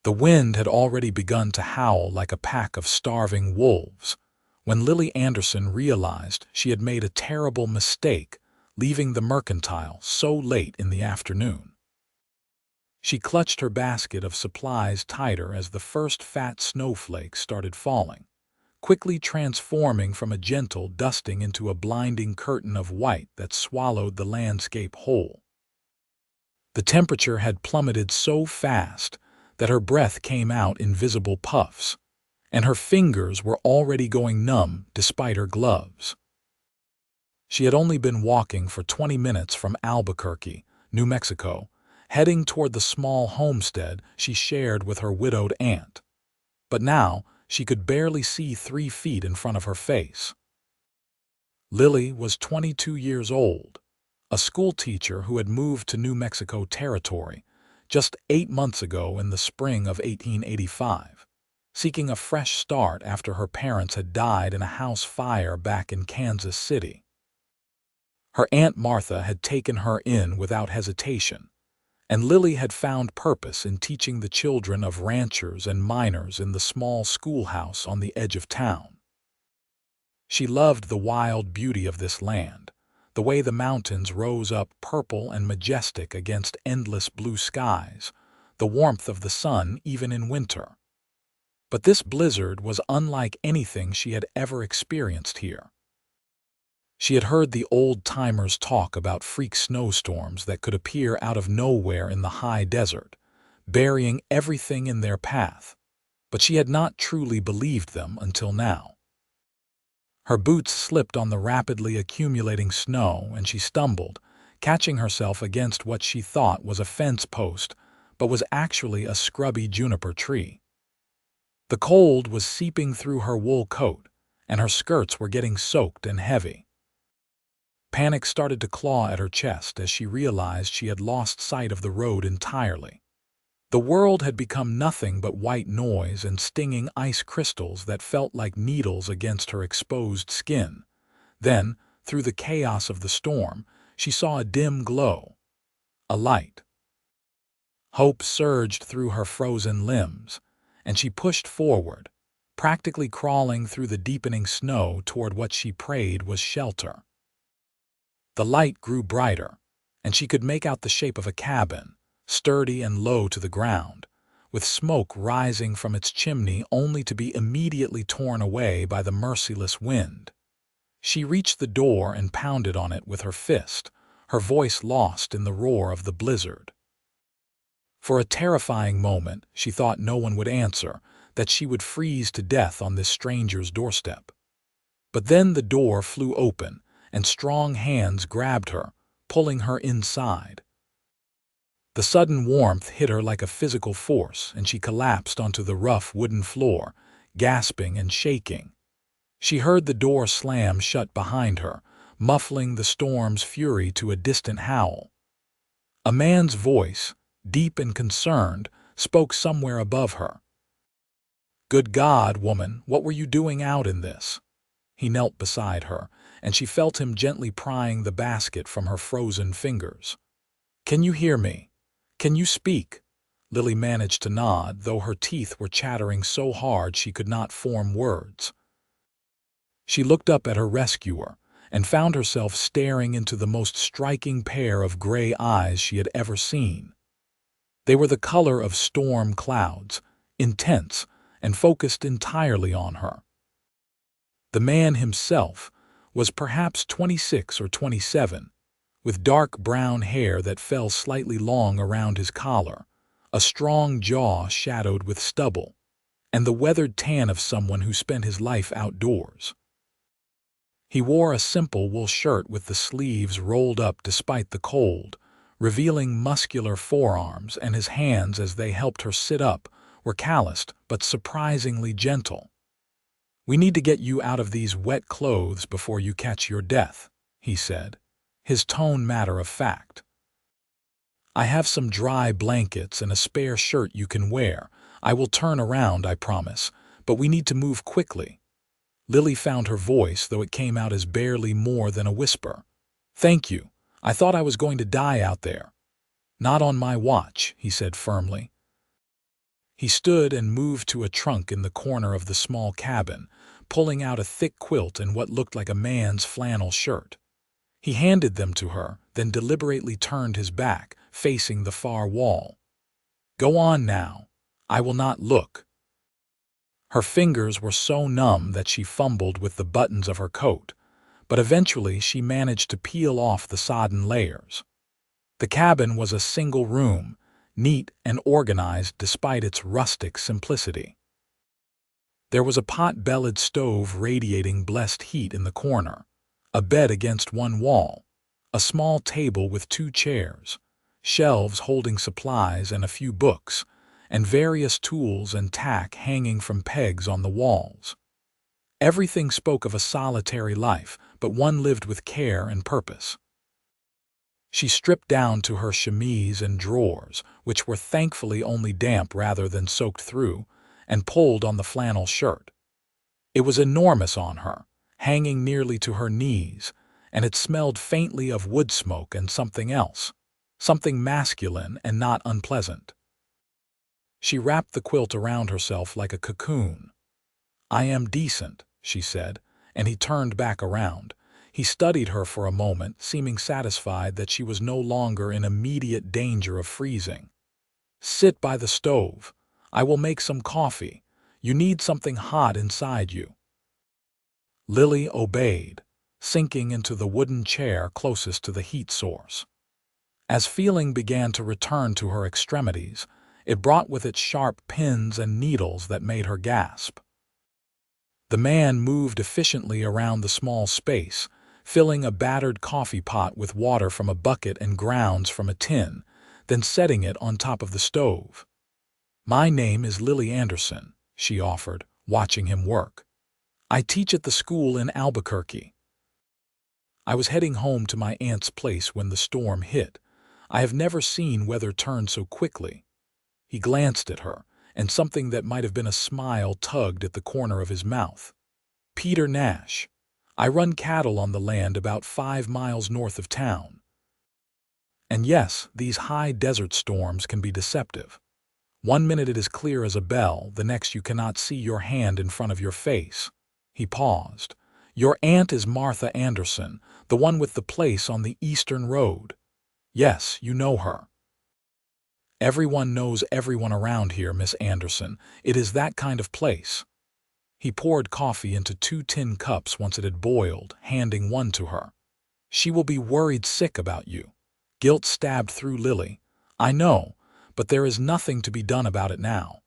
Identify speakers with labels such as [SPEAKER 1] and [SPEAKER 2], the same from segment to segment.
[SPEAKER 1] The wind had already begun to howl like a pack of starving wolves when Lily Anderson realized she had made a terrible mistake leaving the mercantile so late in the afternoon. She clutched her basket of supplies tighter as the first fat snowflakes started falling, quickly transforming from a gentle dusting into a blinding curtain of white that swallowed the landscape whole. The temperature had plummeted so fast that her breath came out in visible puffs, and her fingers were already going numb despite her gloves. She had only been walking for 20 minutes from Albuquerque, New Mexico, heading toward the small homestead she shared with her widowed aunt. But now she could barely see 3 feet in front of her face. Lily was 22 years old, a schoolteacher who had moved to New Mexico Territory just 8 months ago in the spring of 1885, seeking a fresh start after her parents had died in a house fire back in Kansas City. Her Aunt Martha had taken her in without hesitation, and Lily had found purpose in teaching the children of ranchers and miners in the small schoolhouse on the edge of town. She loved the wild beauty of this land, the way the mountains rose up purple and majestic against endless blue skies, the warmth of the sun even in winter. But this blizzard was unlike anything she had ever experienced here. She had heard the old-timers talk about freak snowstorms that could appear out of nowhere in the high desert, burying everything in their path, but she had not truly believed them until now. Her boots slipped on the rapidly accumulating snow, and she stumbled, catching herself against what she thought was a fence post, but was actually a scrubby juniper tree. The cold was seeping through her wool coat, and her skirts were getting soaked and heavy. Panic started to claw at her chest as she realized she had lost sight of the road entirely. The world had become nothing but white noise and stinging ice crystals that felt like needles against her exposed skin. Then, through the chaos of the storm, she saw a dim glow, a light. Hope surged through her frozen limbs, and she pushed forward, practically crawling through the deepening snow toward what she prayed was shelter. The light grew brighter, and she could make out the shape of a cabin, sturdy and low to the ground, with smoke rising from its chimney only to be immediately torn away by the merciless wind. She reached the door and pounded on it with her fist, her voice lost in the roar of the blizzard. For a terrifying moment, she thought no one would answer, that she would freeze to death on this stranger's doorstep. But then the door flew open, and strong hands grabbed her, pulling her inside. The sudden warmth hit her like a physical force, and she collapsed onto the rough wooden floor, gasping and shaking. She heard the door slam shut behind her, muffling the storm's fury to a distant howl. A man's voice, deep and concerned, spoke somewhere above her. "Good God, woman, what were you doing out in this?" He knelt beside her, and she felt him gently prying the basket from her frozen fingers. "Can you hear me? Can you speak?" Lily managed to nod, though her teeth were chattering so hard she could not form words. She looked up at her rescuer and found herself staring into the most striking pair of gray eyes she had ever seen. They were the color of storm clouds, intense and focused entirely on her. The man himself was perhaps 26 or 27, with dark brown hair that fell slightly long around his collar, a strong jaw shadowed with stubble, and the weathered tan of someone who spent his life outdoors. He wore a simple wool shirt with the sleeves rolled up despite the cold, revealing muscular forearms, and his hands, as they helped her sit up, were calloused but surprisingly gentle. "We need to get you out of these wet clothes before you catch your death," he said, his tone matter of fact. "I have some dry blankets and a spare shirt you can wear. I will turn around, I promise, but we need to move quickly." Lily found her voice, though it came out as barely more than a whisper. "Thank you. I thought I was going to die out there." "Not on my watch," he said firmly. He stood and moved to a trunk in the corner of the small cabin, pulling out a thick quilt and what looked like a man's flannel shirt. He handed them to her, then deliberately turned his back, facing the far wall. "Go on now. I will not look." Her fingers were so numb that she fumbled with the buttons of her coat, but eventually she managed to peel off the sodden layers. The cabin was a single room, neat and organized despite its rustic simplicity. There was a pot-bellied stove radiating blessed heat in the corner, a bed against one wall, a small table with 2 chairs, shelves holding supplies and a few books, and various tools and tack hanging from pegs on the walls. Everything spoke of a solitary life, but one lived with care and purpose. She stripped down to her chemise and drawers, which were thankfully only damp rather than soaked through, and pulled on the flannel shirt. It was enormous on her, hanging nearly to her knees, and it smelled faintly of wood smoke and something else, something masculine and not unpleasant. She wrapped the quilt around herself like a cocoon. "I am decent," she said, and he turned back around. He studied her for a moment, seeming satisfied that she was no longer in immediate danger of freezing. "Sit by the stove. I will make some coffee. You need something hot inside you." Lily obeyed, sinking into the wooden chair closest to the heat source. As feeling began to return to her extremities, it brought with it sharp pins and needles that made her gasp. The man moved efficiently around the small space, filling a battered coffee pot with water from a bucket and grounds from a tin, then setting it on top of the stove. "My name is Lily Anderson," she offered, watching him work. "I teach at the school in Albuquerque. I was heading home to my aunt's place when the storm hit. I have never seen weather turn so quickly." He glanced at her, and something that might have been a smile tugged at the corner of his mouth. "Peter Nash. I run cattle on the land about 5 miles north of town. And yes, these high desert storms can be deceptive. One minute it is clear as a bell, the next you cannot see your hand in front of your face." He paused. "Your aunt is Martha Anderson, the one with the place on the Eastern Road. Yes, you know her." "Everyone knows everyone around here, Miss Anderson. It is that kind of place." He poured coffee into 2 tin cups once it had boiled, handing one to her. "She will be worried sick about you." Guilt stabbed through Lily. "I know, but there is nothing to be done about it now.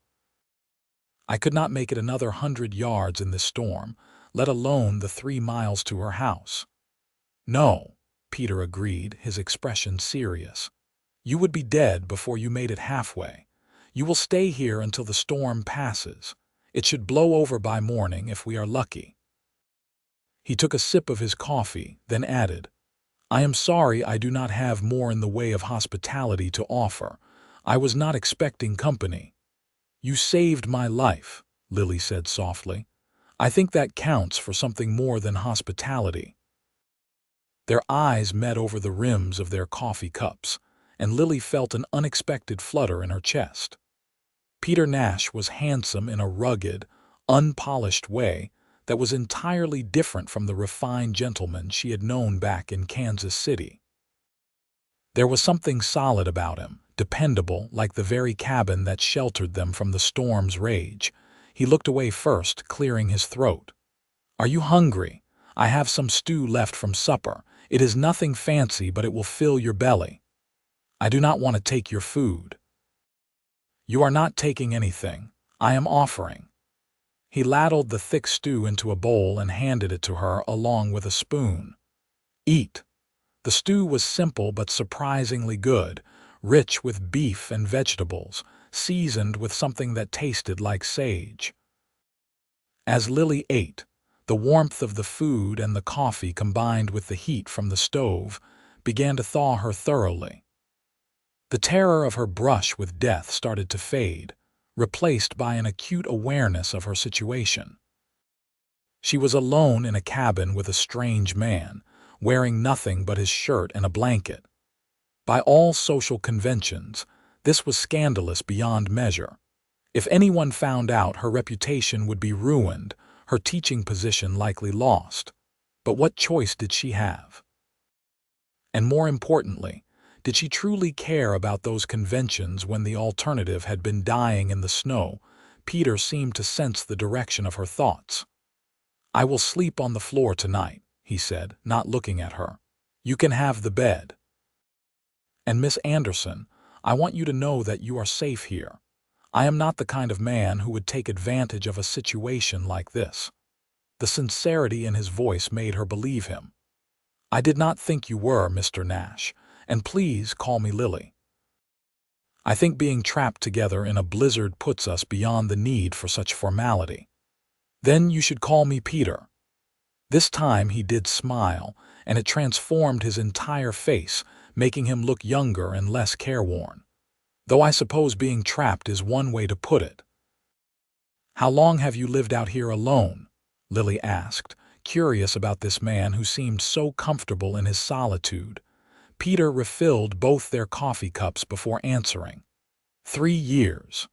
[SPEAKER 1] I could not make it another 100 yards in this storm, let alone the 3 miles to her house." "No," Peter agreed, his expression serious. "You would be dead before you made it halfway. You will stay here until the storm passes. It should blow over by morning if we are lucky." He took a sip of his coffee, then added, "I am sorry I do not have more in the way of hospitality to offer. I was not expecting company." "You saved my life," Lily said softly. "I think that counts for something more than hospitality." Their eyes met over the rims of their coffee cups, and Lily felt an unexpected flutter in her chest. Peter Nash was handsome in a rugged, unpolished way that was entirely different from the refined gentleman she had known back in Kansas City. There was something solid about him, dependable like the very cabin that sheltered them from the storm's rage. He looked away first, clearing his throat. "Are you hungry? I have some stew left from supper. It is nothing fancy, but it will fill your belly." "I do not want to take your food." "You are not taking anything. I am offering." He ladled the thick stew into a bowl and handed it to her along with a spoon. "Eat." The stew was simple but surprisingly good, rich with beef and vegetables, seasoned with something that tasted like sage. As Lily ate, the warmth of the food and the coffee combined with the heat from the stove began to thaw her thoroughly. The terror of her brush with death started to fade, replaced by an acute awareness of her situation. She was alone in a cabin with a strange man, wearing nothing but his shirt and a blanket. By all social conventions, this was scandalous beyond measure. If anyone found out, her reputation would be ruined, her teaching position likely lost. But what choice did she have? And more importantly, did she truly care about those conventions when the alternative had been dying in the snow? Peter seemed to sense the direction of her thoughts. "I will sleep on the floor tonight," he said, not looking at her. "You can have the bed. And Miss Anderson, I want you to know that you are safe here. I am not the kind of man who would take advantage of a situation like this." The sincerity in his voice made her believe him. "I did not think you were, Mr. Nash, and please call me Lily. I think being trapped together in a blizzard puts us beyond the need for such formality." "Then you should call me Peter." This time he did smile, and it transformed his entire face, making him look younger and less careworn. "Though I suppose being trapped is one way to put it." "How long have you lived out here alone?" Lily asked, curious about this man who seemed so comfortable in his solitude. Peter refilled both their coffee cups before answering. 3 years.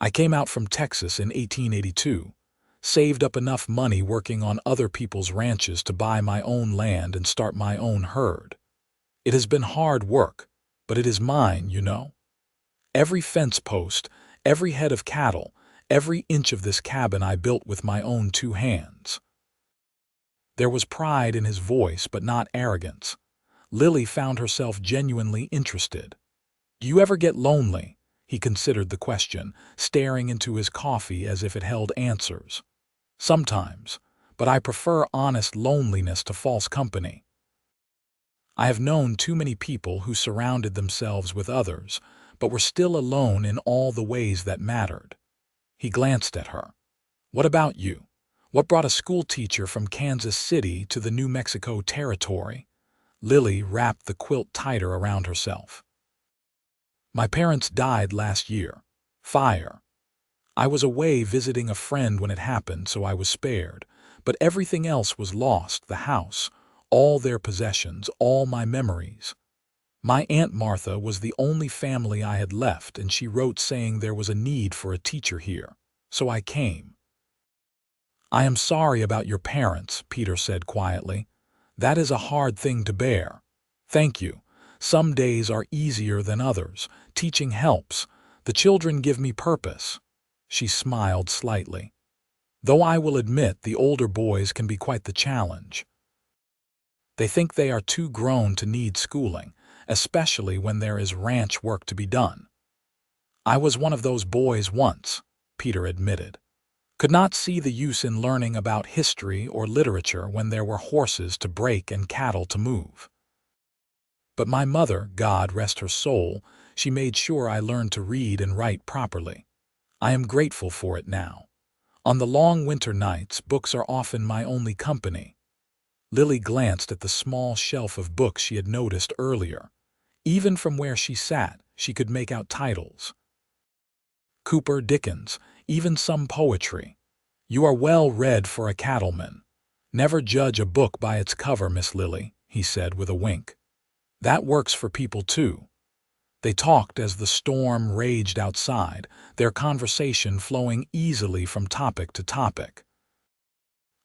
[SPEAKER 1] I came out from Texas in 1882, saved up enough money working on other people's ranches to buy my own land and start my own herd. It has been hard work, but it is mine, you know. Every fence post, every head of cattle, every inch of this cabin I built with my own 2 hands. There was pride in his voice, but not arrogance. Lily found herself genuinely interested. "Do you ever get lonely?" He considered the question, staring into his coffee as if it held answers. "Sometimes, but I prefer honest loneliness to false company. I have known too many people who surrounded themselves with others, but were still alone in all the ways that mattered." He glanced at her. "What about you? What brought a schoolteacher from Kansas City to the New Mexico territory?" Lily wrapped the quilt tighter around herself. "My parents died last year. Fire. I was away visiting a friend when it happened, so I was spared. But everything else was lost, the house, all their possessions, all my memories. My Aunt Martha was the only family I had left, and she wrote saying there was a need for a teacher here. So I came." "I am sorry about your parents," Peter said quietly. "That is a hard thing to bear. Thank you. Some days are easier than others. Teaching helps. The children give me purpose." She smiled slightly. "Though I will admit the older boys can be quite the challenge. They think they are too grown to need schooling, especially when there is ranch work to be done." "I was one of those boys once," Peter admitted. "Could not see the use in learning about history or literature when there were horses to break and cattle to move. But my mother, God rest her soul, she made sure I learned to read and write properly. I am grateful for it now. On the long winter nights, books are often my only company." Lily glanced at the small shelf of books she had noticed earlier. Even from where she sat, she could make out titles. Cooper, Dickens, even some poetry. "You are well read for a cattleman. Never judge a book by its cover, Miss Lily," he said with a wink. "That works for people too." They talked as the storm raged outside, their conversation flowing easily from topic to topic.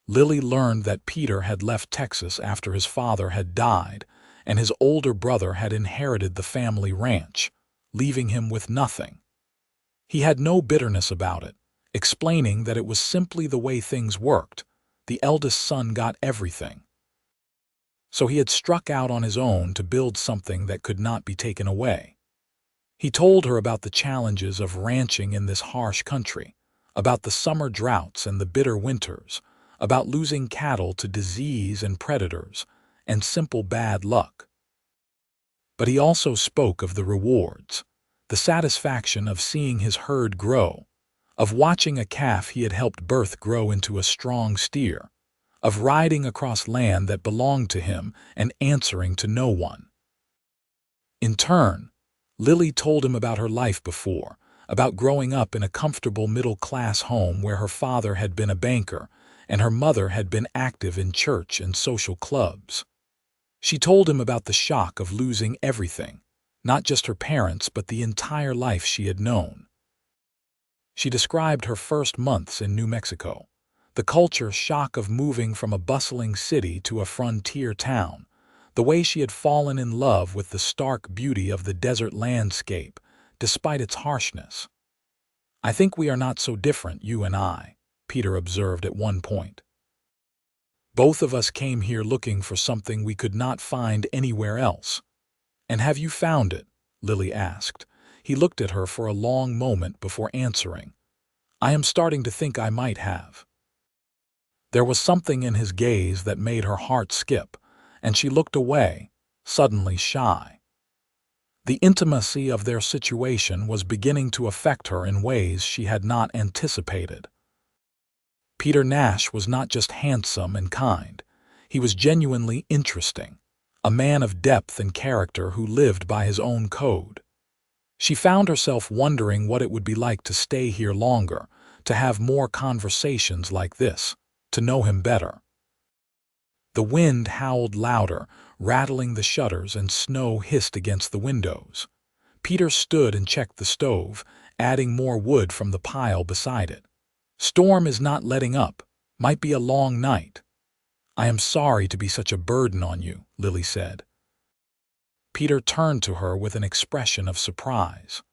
[SPEAKER 1] Lily learned that Peter had left Texas after his father had died, and his older brother had inherited the family ranch, leaving him with nothing. He had no bitterness about it, explaining that it was simply the way things worked. The eldest son got everything. So he had struck out on his own to build something that could not be taken away. He told her about the challenges of ranching in this harsh country, about the summer droughts and the bitter winters, about losing cattle to disease and predators, and simple bad luck. But he also spoke of the rewards, the satisfaction of seeing his herd grow, of watching a calf he had helped birth grow into a strong steer, of riding across land that belonged to him and answering to no one. In turn, Lily told him about her life before, about growing up in a comfortable middle-class home where her father had been a banker and her mother had been active in church and social clubs. She told him about the shock of losing everything, not just her parents but the entire life she had known. She described her first months in New Mexico, the culture shock of moving from a bustling city to a frontier town, the way she had fallen in love with the stark beauty of the desert landscape, despite its harshness. "I think we are not so different, you and I," Peter observed at one point. "Both of us came here looking for something we could not find anywhere else." "And have you found it?" Lily asked. He looked at her for a long moment before answering. "I am starting to think I might have." There was something in his gaze that made her heart skip, and she looked away, suddenly shy. The intimacy of their situation was beginning to affect her in ways she had not anticipated. Peter Nash was not just handsome and kind. He was genuinely interesting, a man of depth and character who lived by his own code. She found herself wondering what it would be like to stay here longer, to have more conversations like this, to know him better. The wind howled louder, rattling the shutters, and snow hissed against the windows. Peter stood and checked the stove, adding more wood from the pile beside it. "Storm is not letting up. Might be a long night." "I am sorry to be such a burden on you," Lily said. Peter turned to her with an expression of surprise.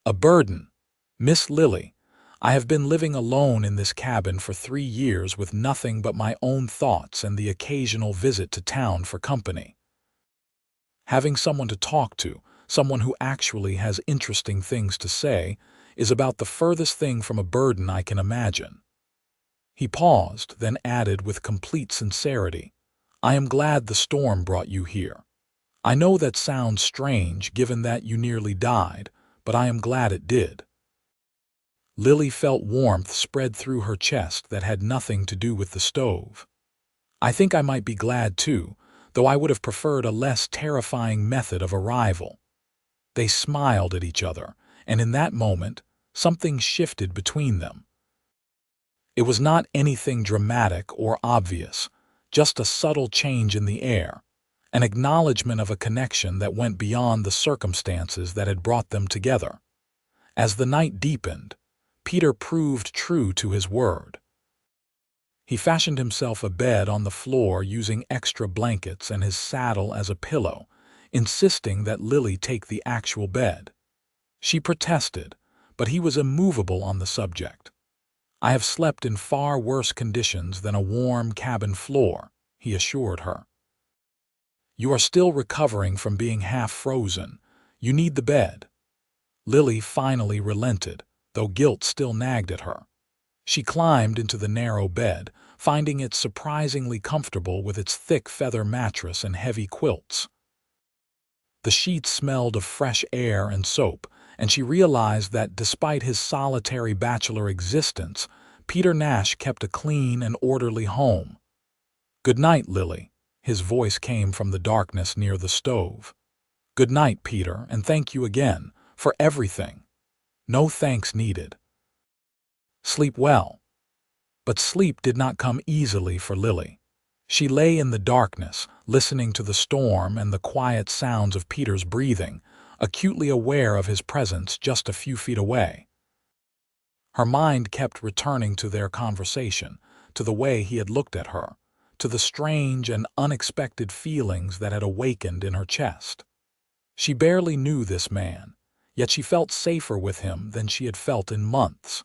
[SPEAKER 1] "A burden? Miss Lily, I have been living alone in this cabin for 3 years with nothing but my own thoughts and the occasional visit to town for company. Having someone to talk to, someone who actually has interesting things to say, is about the furthest thing from a burden I can imagine." He paused, then added with complete sincerity, "I am glad the storm brought you here. I know that sounds strange given that you nearly died, but I am glad it did." Lily felt warmth spread through her chest that had nothing to do with the stove. "I think I might be glad too, though I would have preferred a less terrifying method of arrival." They smiled at each other, and in that moment, something shifted between them. It was not anything dramatic or obvious, just a subtle change in the air, an acknowledgement of a connection that went beyond the circumstances that had brought them together. As the night deepened, Peter proved true to his word. He fashioned himself a bed on the floor using extra blankets and his saddle as a pillow, insisting that Lily take the actual bed. She protested, but he was immovable on the subject. "I have slept in far worse conditions than a warm cabin floor," he assured her. "You are still recovering from being half frozen. You need the bed." Lily finally relented, though guilt still nagged at her. She climbed into the narrow bed, finding it surprisingly comfortable with its thick feather mattress and heavy quilts. The sheets smelled of fresh air and soap, and she realized that despite his solitary bachelor existence, Peter Nash kept a clean and orderly home. "Good night, Lily." His voice came from the darkness near the stove. "Good night, Peter, and thank you again, for everything." "No thanks needed." "Sleep well." But sleep did not come easily for Lily. She lay in the darkness, listening to the storm and the quiet sounds of Peter's breathing, acutely aware of his presence just a few feet away. Her mind kept returning to their conversation, to the way he had looked at her, to the strange and unexpected feelings that had awakened in her chest. She barely knew this man, yet she felt safer with him than she had felt in months.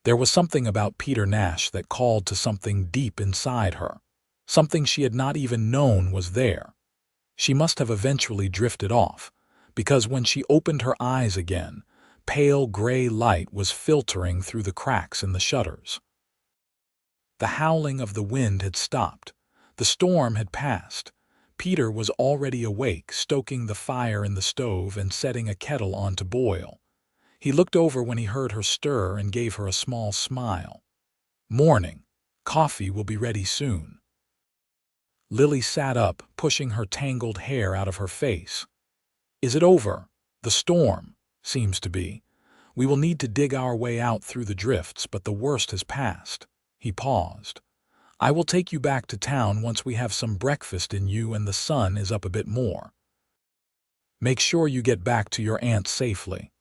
[SPEAKER 1] There was something about Peter Nash that called to something deep inside her, something she had not even known was there. She must have eventually drifted off, because when she opened her eyes again, pale gray light was filtering through the cracks in the shutters. The howling of the wind had stopped. The storm had passed. Peter was already awake, stoking the fire in the stove and setting a kettle on to boil. He looked over when he heard her stir and gave her a small smile. "Morning. Coffee will be ready soon." Lily sat up, pushing her tangled hair out of her face. "Is it over? The storm seems to be. We will need to dig our way out through the drifts, but the worst has passed." He paused. "I will take you back to town once we have some breakfast in you and the sun is up a bit more. Make sure you get back to your aunt safely."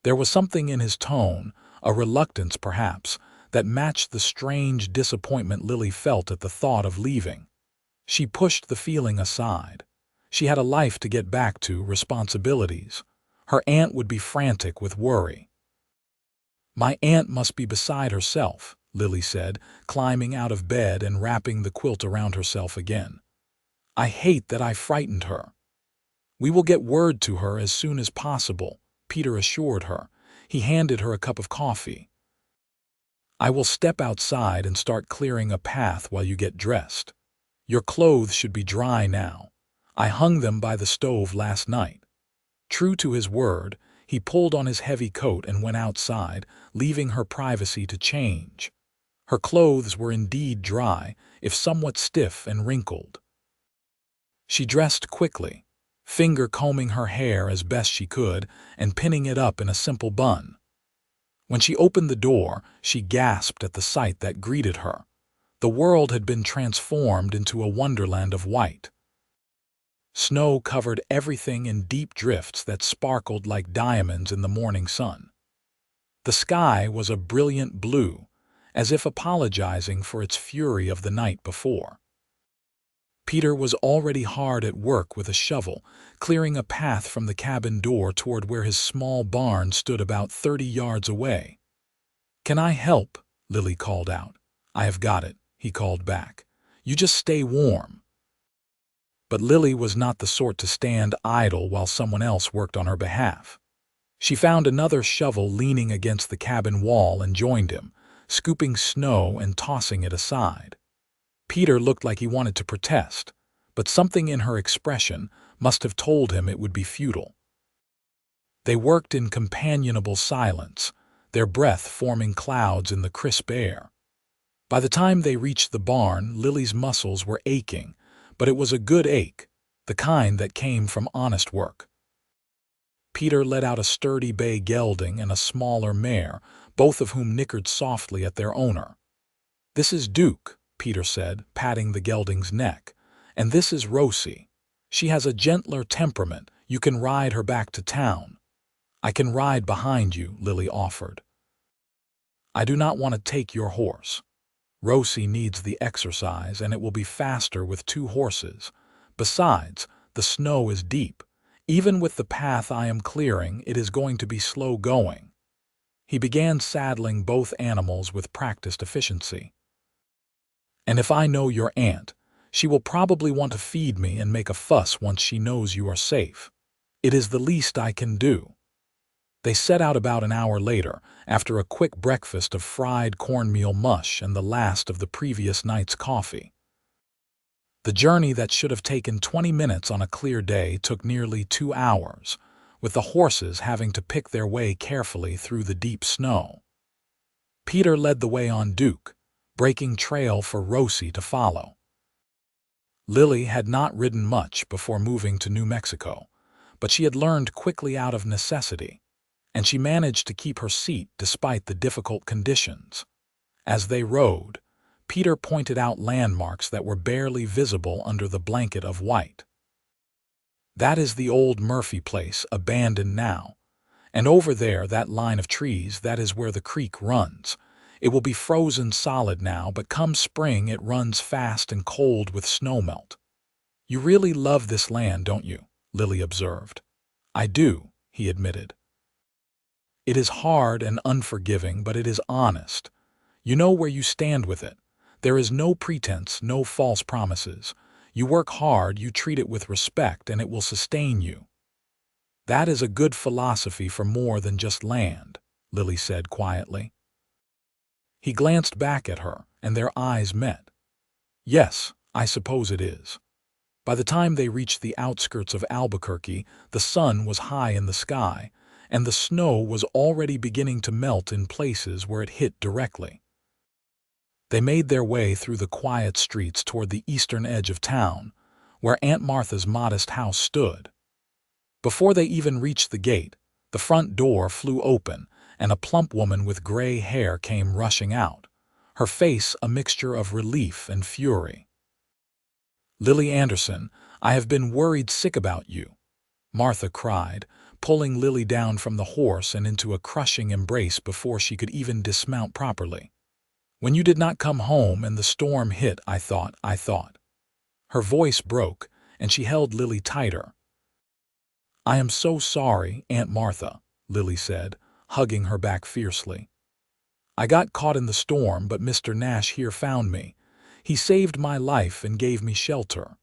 [SPEAKER 1] There was something in his tone, a reluctance perhaps, that matched the strange disappointment Lily felt at the thought of leaving. She pushed the feeling aside. She had a life to get back to, responsibilities. Her aunt would be frantic with worry. "My aunt must be beside herself," Lily said, climbing out of bed and wrapping the quilt around herself again. "I hate that I frightened her." "We will get word to her as soon as possible," Peter assured her. He handed her a cup of coffee. "I will step outside and start clearing a path while you get dressed. Your clothes should be dry now. I hung them by the stove last night." True to his word, he pulled on his heavy coat and went outside, leaving her privacy to change. Her clothes were indeed dry, if somewhat stiff and wrinkled. She dressed quickly, finger-combing her hair as best she could and pinning it up in a simple bun. When she opened the door, she gasped at the sight that greeted her. The world had been transformed into a wonderland of white. Snow covered everything in deep drifts that sparkled like diamonds in the morning sun. The sky was a brilliant blue, as if apologizing for its fury of the night before. Peter was already hard at work with a shovel, clearing a path from the cabin door toward where his small barn stood about 30 yards away. "Can I help?" Lily called out. "I have got it," he called back. "You just stay warm." But Lily was not the sort to stand idle while someone else worked on her behalf. She found another shovel leaning against the cabin wall and joined him, scooping snow and tossing it aside. Peter looked like he wanted to protest, but something in her expression must have told him it would be futile. They worked in companionable silence, their breath forming clouds in the crisp air. By the time they reached the barn, Lily's muscles were aching, but it was a good ache, the kind that came from honest work. Peter let out a sturdy bay gelding and a smaller mare, both of whom nickered softly at their owner. "This is Duke," Peter said, patting the gelding's neck, "and this is Rosie. She has a gentler temperament. You can ride her back to town." "I can ride behind you," Lily offered. "I do not want to take your horse. Rosie needs the exercise, and it will be faster with 2 horses. Besides, the snow is deep. Even with the path I am clearing, it is going to be slow going." He began saddling both animals with practiced efficiency. "And if I know your aunt, she will probably want to feed me and make a fuss once she knows you are safe. It is the least I can do." They set out about an hour later, after a quick breakfast of fried cornmeal mush and the last of the previous night's coffee. The journey that should have taken 20 minutes on a clear day took nearly 2 hours, with the horses having to pick their way carefully through the deep snow. Peter led the way on Duke, breaking trail for Rosie to follow. Lily had not ridden much before moving to New Mexico, but she had learned quickly out of necessity, and she managed to keep her seat despite the difficult conditions. As they rode, Peter pointed out landmarks that were barely visible under the blanket of white. "That is the old Murphy place, abandoned now. And over there, that line of trees, that is where the creek runs. It will be frozen solid now, but come spring it runs fast and cold with snowmelt." "You really love this land, don't you?" Lily observed. "I do," he admitted. "It is hard and unforgiving, but it is honest. You know where you stand with it. There is no pretense, no false promises. You work hard, you treat it with respect, and it will sustain you." "That is a good philosophy for more than just land," Lily said quietly. He glanced back at her, and their eyes met. "Yes, I suppose it is." By the time they reached the outskirts of Albuquerque, the sun was high in the sky, and the snow was already beginning to melt in places where it hit directly. They made their way through the quiet streets toward the eastern edge of town, where Aunt Martha's modest house stood. Before they even reached the gate, the front door flew open, and a plump woman with gray hair came rushing out, her face a mixture of relief and fury. "Lily Anderson, I have been worried sick about you," Martha cried, pulling Lily down from the horse and into a crushing embrace before she could even dismount properly. "When you did not come home and the storm hit, I thought. Her voice broke, and she held Lily tighter. "I am so sorry, Aunt Martha," Lily said, hugging her back fiercely. "I got caught in the storm, but Mr. Nash here found me. He saved my life and gave me shelter."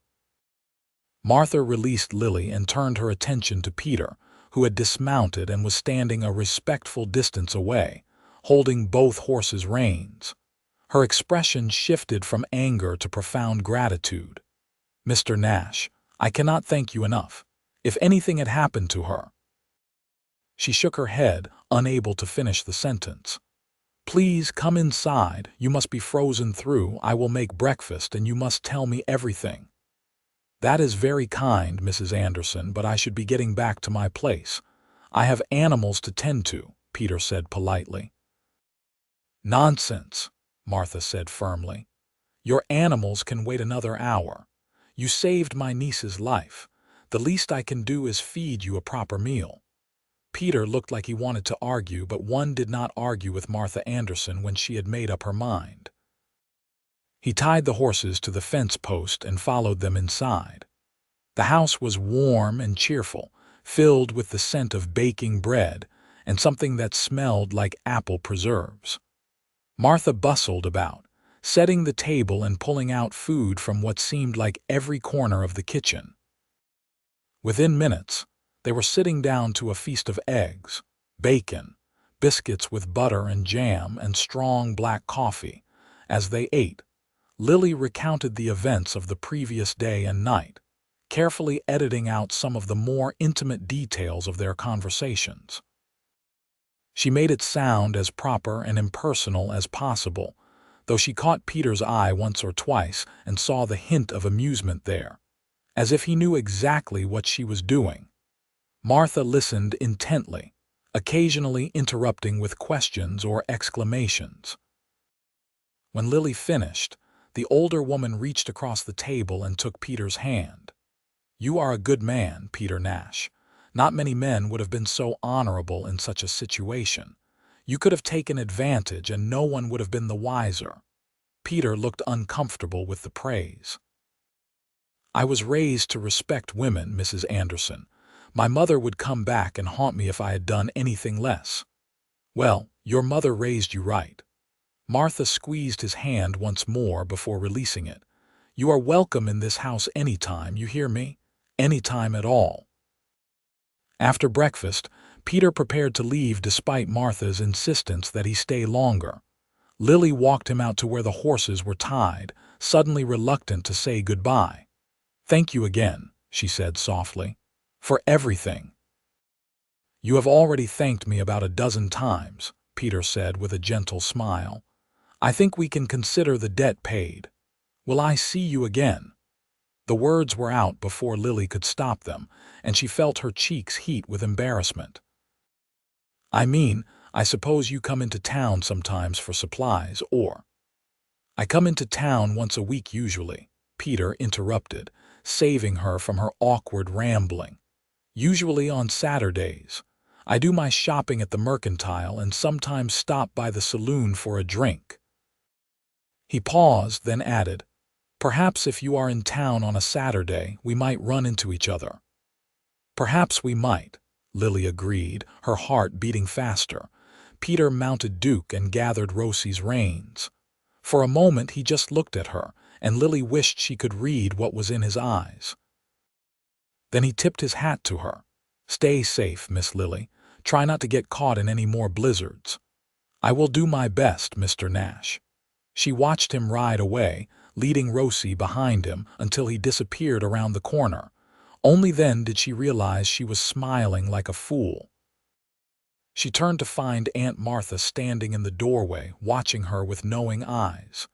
[SPEAKER 1] Martha released Lily and turned her attention to Peter, who had dismounted and was standing a respectful distance away, holding both horses' reins. Her expression shifted from anger to profound gratitude. "Mr. Nash, I cannot thank you enough. If anything had happened to her—" She shook her head, unable to finish the sentence. "Please come inside. You must be frozen through. I will make breakfast and you must tell me everything." "That is very kind, Mrs. Anderson, but I should be getting back to my place. I have animals to tend to," Peter said politely. "Nonsense," Martha said firmly. "Your animals can wait another hour. You saved my niece's life. The least I can do is feed you a proper meal." Peter looked like he wanted to argue, but one did not argue with Martha Anderson when she had made up her mind. He tied the horses to the fence post and followed them inside. The house was warm and cheerful, filled with the scent of baking bread and something that smelled like apple preserves. Martha bustled about, setting the table and pulling out food from what seemed like every corner of the kitchen. Within minutes, they were sitting down to a feast of eggs, bacon, biscuits with butter and jam, and strong black coffee. As they ate, Lily recounted the events of the previous day and night, carefully editing out some of the more intimate details of their conversations. She made it sound as proper and impersonal as possible, though she caught Peter's eye once or twice and saw the hint of amusement there, as if he knew exactly what she was doing. Martha listened intently, occasionally interrupting with questions or exclamations. When Lily finished, the older woman reached across the table and took Peter's hand. "You are a good man, Peter Nash. Not many men would have been so honorable in such a situation. You could have taken advantage and no one would have been the wiser." Peter looked uncomfortable with the praise. "I was raised to respect women, Mrs. Anderson. My mother would come back and haunt me if I had done anything less." "Well, your mother raised you right." Martha squeezed his hand once more before releasing it. "You are welcome in this house any time, you hear me? Any time at all." After breakfast, Peter prepared to leave despite Martha's insistence that he stay longer. Lily walked him out to where the horses were tied, suddenly reluctant to say goodbye. "Thank you again," she said softly, "for everything." "You have already thanked me about a dozen times," Peter said with a gentle smile. "I think we can consider the debt paid. Will I see you again?" The words were out before Lily could stop them, and she felt her cheeks heat with embarrassment. "I mean, I suppose you come into town sometimes for supplies, or—" "I come into town once a week usually," Peter interrupted, saving her from her awkward rambling. "Usually on Saturdays. I do my shopping at the Mercantile and sometimes stop by the saloon for a drink." He paused, then added, "Perhaps if you are in town on a Saturday, we might run into each other." "Perhaps we might," Lily agreed, her heart beating faster. Peter mounted Duke and gathered Rosie's reins. For a moment he just looked at her, and Lily wished she could read what was in his eyes. Then he tipped his hat to her. "Stay safe, Miss Lily. Try not to get caught in any more blizzards." "I will do my best, Mr. Nash." She watched him ride away, leading Rosie behind him until he disappeared around the corner. Only then did she realize she was smiling like a fool. She turned to find Aunt Martha standing in the doorway, watching her with knowing eyes.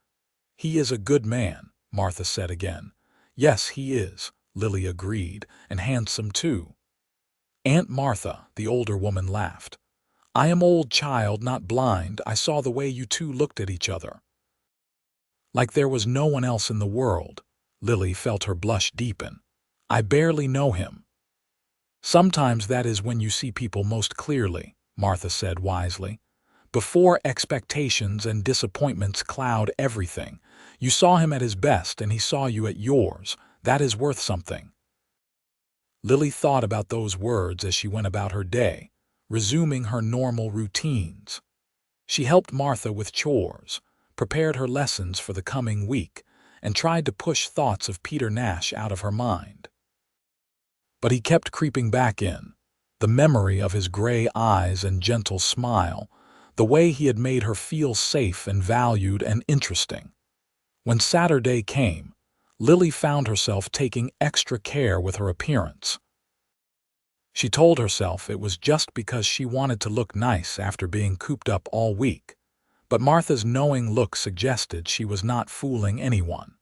[SPEAKER 1] "He is a good man," Martha said again. "Yes, he is," Lily agreed, "and handsome too." "Aunt Martha," the older woman laughed. "I am old, child, not blind. I saw the way you two looked at each other. Like there was no one else in the world." Lily felt her blush deepen. "I barely know him." Sometimes that is when you see people most clearly, Martha said wisely. Before expectations and disappointments cloud everything, you saw him at his best and he saw you at yours. That is worth something. Lily thought about those words as she went about her day, resuming her normal routines. She helped Martha with chores, prepared her lessons for the coming week, and tried to push thoughts of Peter Nash out of her mind. But he kept creeping back in, the memory of his gray eyes and gentle smile, the way he had made her feel safe and valued and interesting. When Saturday came, Lily found herself taking extra care with her appearance. She told herself it was just because she wanted to look nice after being cooped up all week, but Martha's knowing look suggested she was not fooling anyone.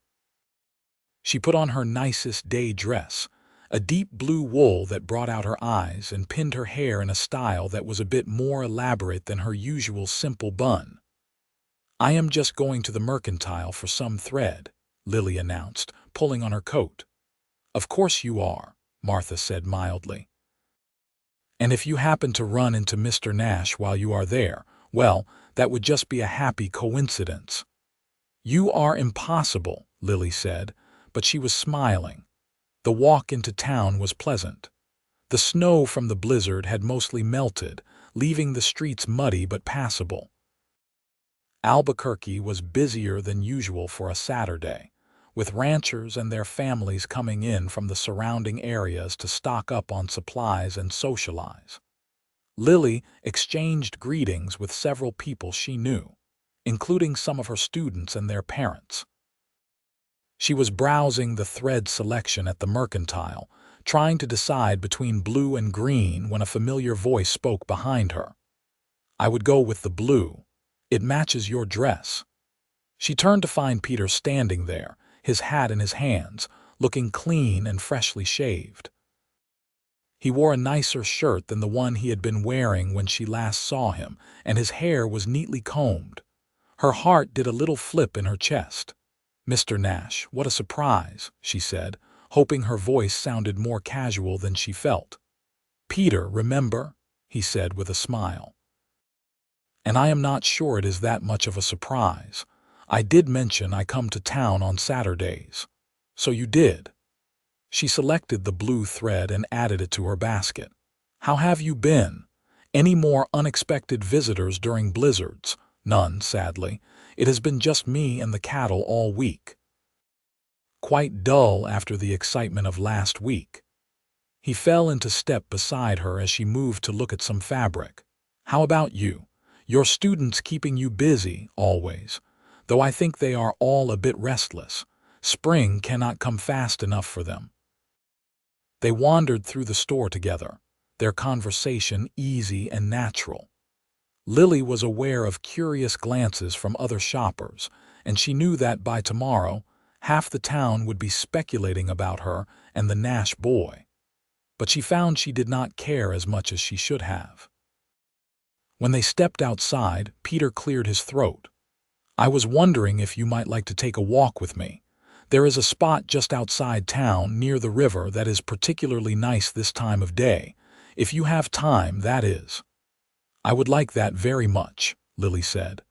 [SPEAKER 1] She put on her nicest day dress, a deep blue wool that brought out her eyes, and pinned her hair in a style that was a bit more elaborate than her usual simple bun. "I am just going to the mercantile for some thread," Lily announced, pulling on her coat. "Of course you are," Martha said mildly. "And if you happen to run into Mr. Nash while you are there, well, that would just be a happy coincidence." "You are impossible," Lily said, but she was smiling. The walk into town was pleasant. The snow from the blizzard had mostly melted, leaving the streets muddy but passable. Albuquerque was busier than usual for a Saturday, with ranchers and their families coming in from the surrounding areas to stock up on supplies and socialize. Lily exchanged greetings with several people she knew, including some of her students and their parents. She was browsing the thread selection at the mercantile, trying to decide between blue and green when a familiar voice spoke behind her. "I would go with the blue. It matches your dress." She turned to find Peter standing there, his hat in his hands, looking clean and freshly shaved. He wore a nicer shirt than the one he had been wearing when she last saw him, and his hair was neatly combed. Her heart did a little flip in her chest. "Mr. Nash, what a surprise," she said, hoping her voice sounded more casual than she felt. "Peter, remember?" he said with a smile. "And I am not sure it is that much of a surprise. I did mention I come to town on Saturdays." "So you did." She selected the blue thread and added it to her basket. "How have you been? Any more unexpected visitors during blizzards?" "None, sadly. It has been just me and the cattle all week." "Quite dull after the excitement of last week." He fell into step beside her as she moved to look at some fabric. "How about you? Your students keeping you busy, always, though I think they are all a bit restless. Spring cannot come fast enough for them." They wandered through the store together, their conversation easy and natural. Lily was aware of curious glances from other shoppers, and she knew that by tomorrow, half the town would be speculating about her and the Nash boy. But she found she did not care as much as she should have. When they stepped outside, Peter cleared his throat. "I was wondering if you might like to take a walk with me. There is a spot just outside town near the river that is particularly nice this time of day. If you have time, that is." "I would like that very much," Lily said.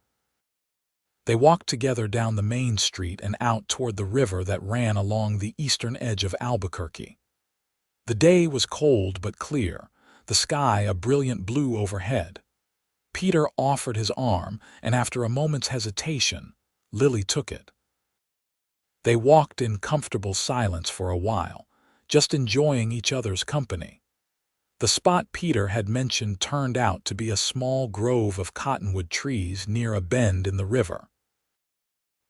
[SPEAKER 1] They walked together down the main street and out toward the river that ran along the eastern edge of Albuquerque. The day was cold but clear, the sky a brilliant blue overhead. Peter offered his arm, and after a moment's hesitation, Lily took it. They walked in comfortable silence for a while, just enjoying each other's company. The spot Peter had mentioned turned out to be a small grove of cottonwood trees near a bend in the river.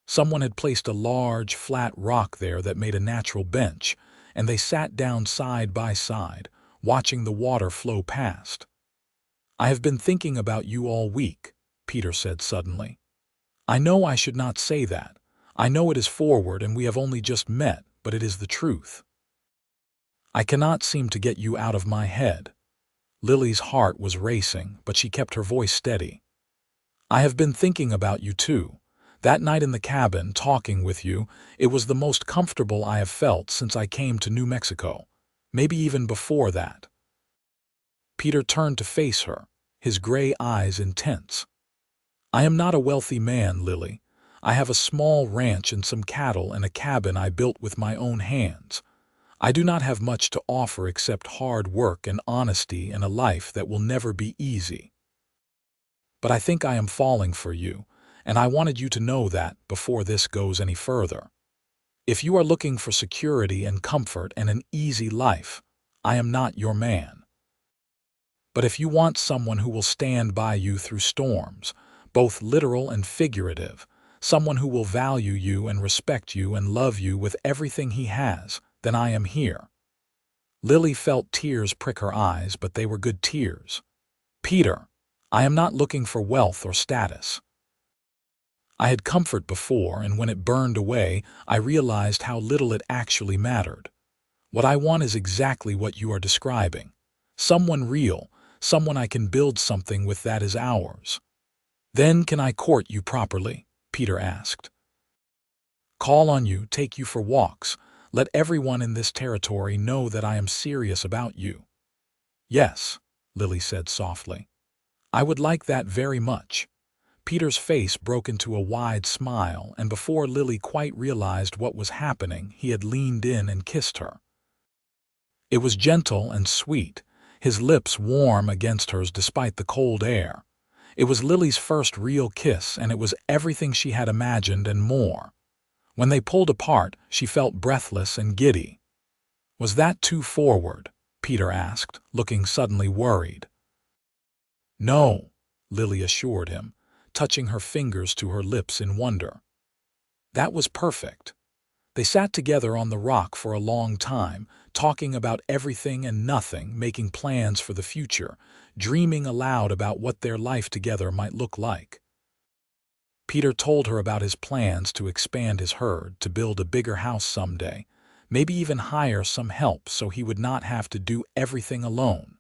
[SPEAKER 1] Someone had placed a large, flat rock there that made a natural bench, and they sat down side by side, watching the water flow past. "I have been thinking about you all week," Peter said suddenly. "I know I should not say that. I know it is forward and we have only just met, but it is the truth. I cannot seem to get you out of my head." Lily's heart was racing, but she kept her voice steady. "I have been thinking about you too. That night in the cabin, talking with you, it was the most comfortable I have felt since I came to New Mexico. Maybe even before that. Peter turned to face her, his gray eyes intense. "I am not a wealthy man, Lily. I have a small ranch and some cattle and a cabin I built with my own hands. I do not have much to offer except hard work and honesty and a life that will never be easy. But I think I am falling for you, and I wanted you to know that before this goes any further. If you are looking for security and comfort and an easy life, I am not your man. But if you want someone who will stand by you through storms, both literal and figurative, someone who will value you and respect you and love you with everything he has, then I am here." Lily felt tears prick her eyes, but they were good tears. "Peter, I am not looking for wealth or status. I had comfort before, and when it burned away, I realized how little it actually mattered. What I want is exactly what you are describing. Someone real, someone I can build something with that is ours." "Then can I court you properly?" Peter asked. "Call on you, take you for walks, let everyone in this territory know that I am serious about you." "Yes," Lily said softly. "I would like that very much." Peter's face broke into a wide smile, and before Lily quite realized what was happening, he had leaned in and kissed her. It was gentle and sweet, his lips warm against hers despite the cold air. It was Lily's first real kiss, and it was everything she had imagined and more. When they pulled apart, she felt breathless and giddy. "Was that too forward?" Peter asked, looking suddenly worried. "No," Lily assured him, touching her fingers to her lips in wonder. "That was perfect." They sat together on the rock for a long time, talking about everything and nothing, making plans for the future, dreaming aloud about what their life together might look like. Peter told her about his plans to expand his herd, to build a bigger house someday, maybe even hire some help so he would not have to do everything alone.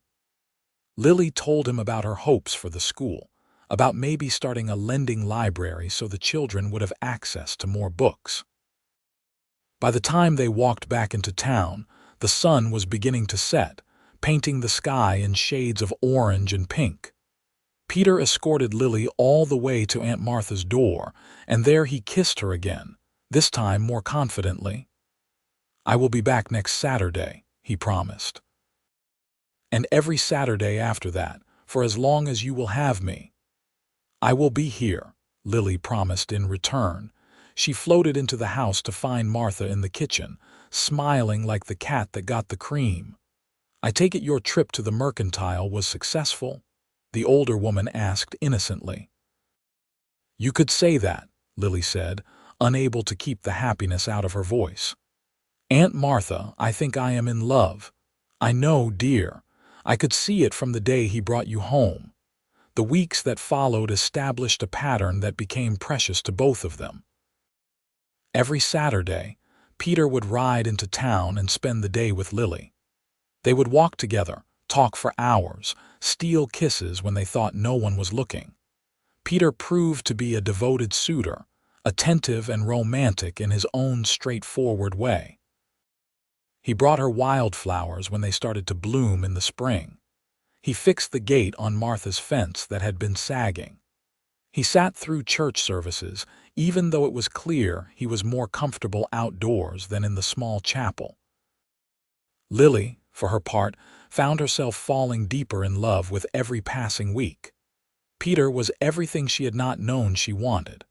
[SPEAKER 1] Lily told him about her hopes for the school, about maybe starting a lending library so the children would have access to more books. By the time they walked back into town, the sun was beginning to set, painting the sky in shades of orange and pink. Peter escorted Lily all the way to Aunt Martha's door, and there he kissed her again, this time more confidently. "I will be back next Saturday," he promised. "And every Saturday after that, for as long as you will have me." "I will be here," Lily promised in return. She floated into the house to find Martha in the kitchen, smiling like the cat that got the cream. "I take it your trip to the mercantile was successful?" the older woman asked innocently. "You could say that," Lily said, unable to keep the happiness out of her voice. "Aunt Martha, I think I am in love." "I know, dear. I could see it from the day he brought you home." The weeks that followed established a pattern that became precious to both of them. Every Saturday, Peter would ride into town and spend the day with Lily. They would walk together, talk for hours, steal kisses when they thought no one was looking. Peter proved to be a devoted suitor, attentive and romantic in his own straightforward way. He brought her wildflowers when they started to bloom in the spring. He fixed the gate on Martha's fence that had been sagging. He sat through church services, even though it was clear he was more comfortable outdoors than in the small chapel. Lily, for her part, found herself falling deeper in love with every passing week. Peter was everything she had not known she wanted.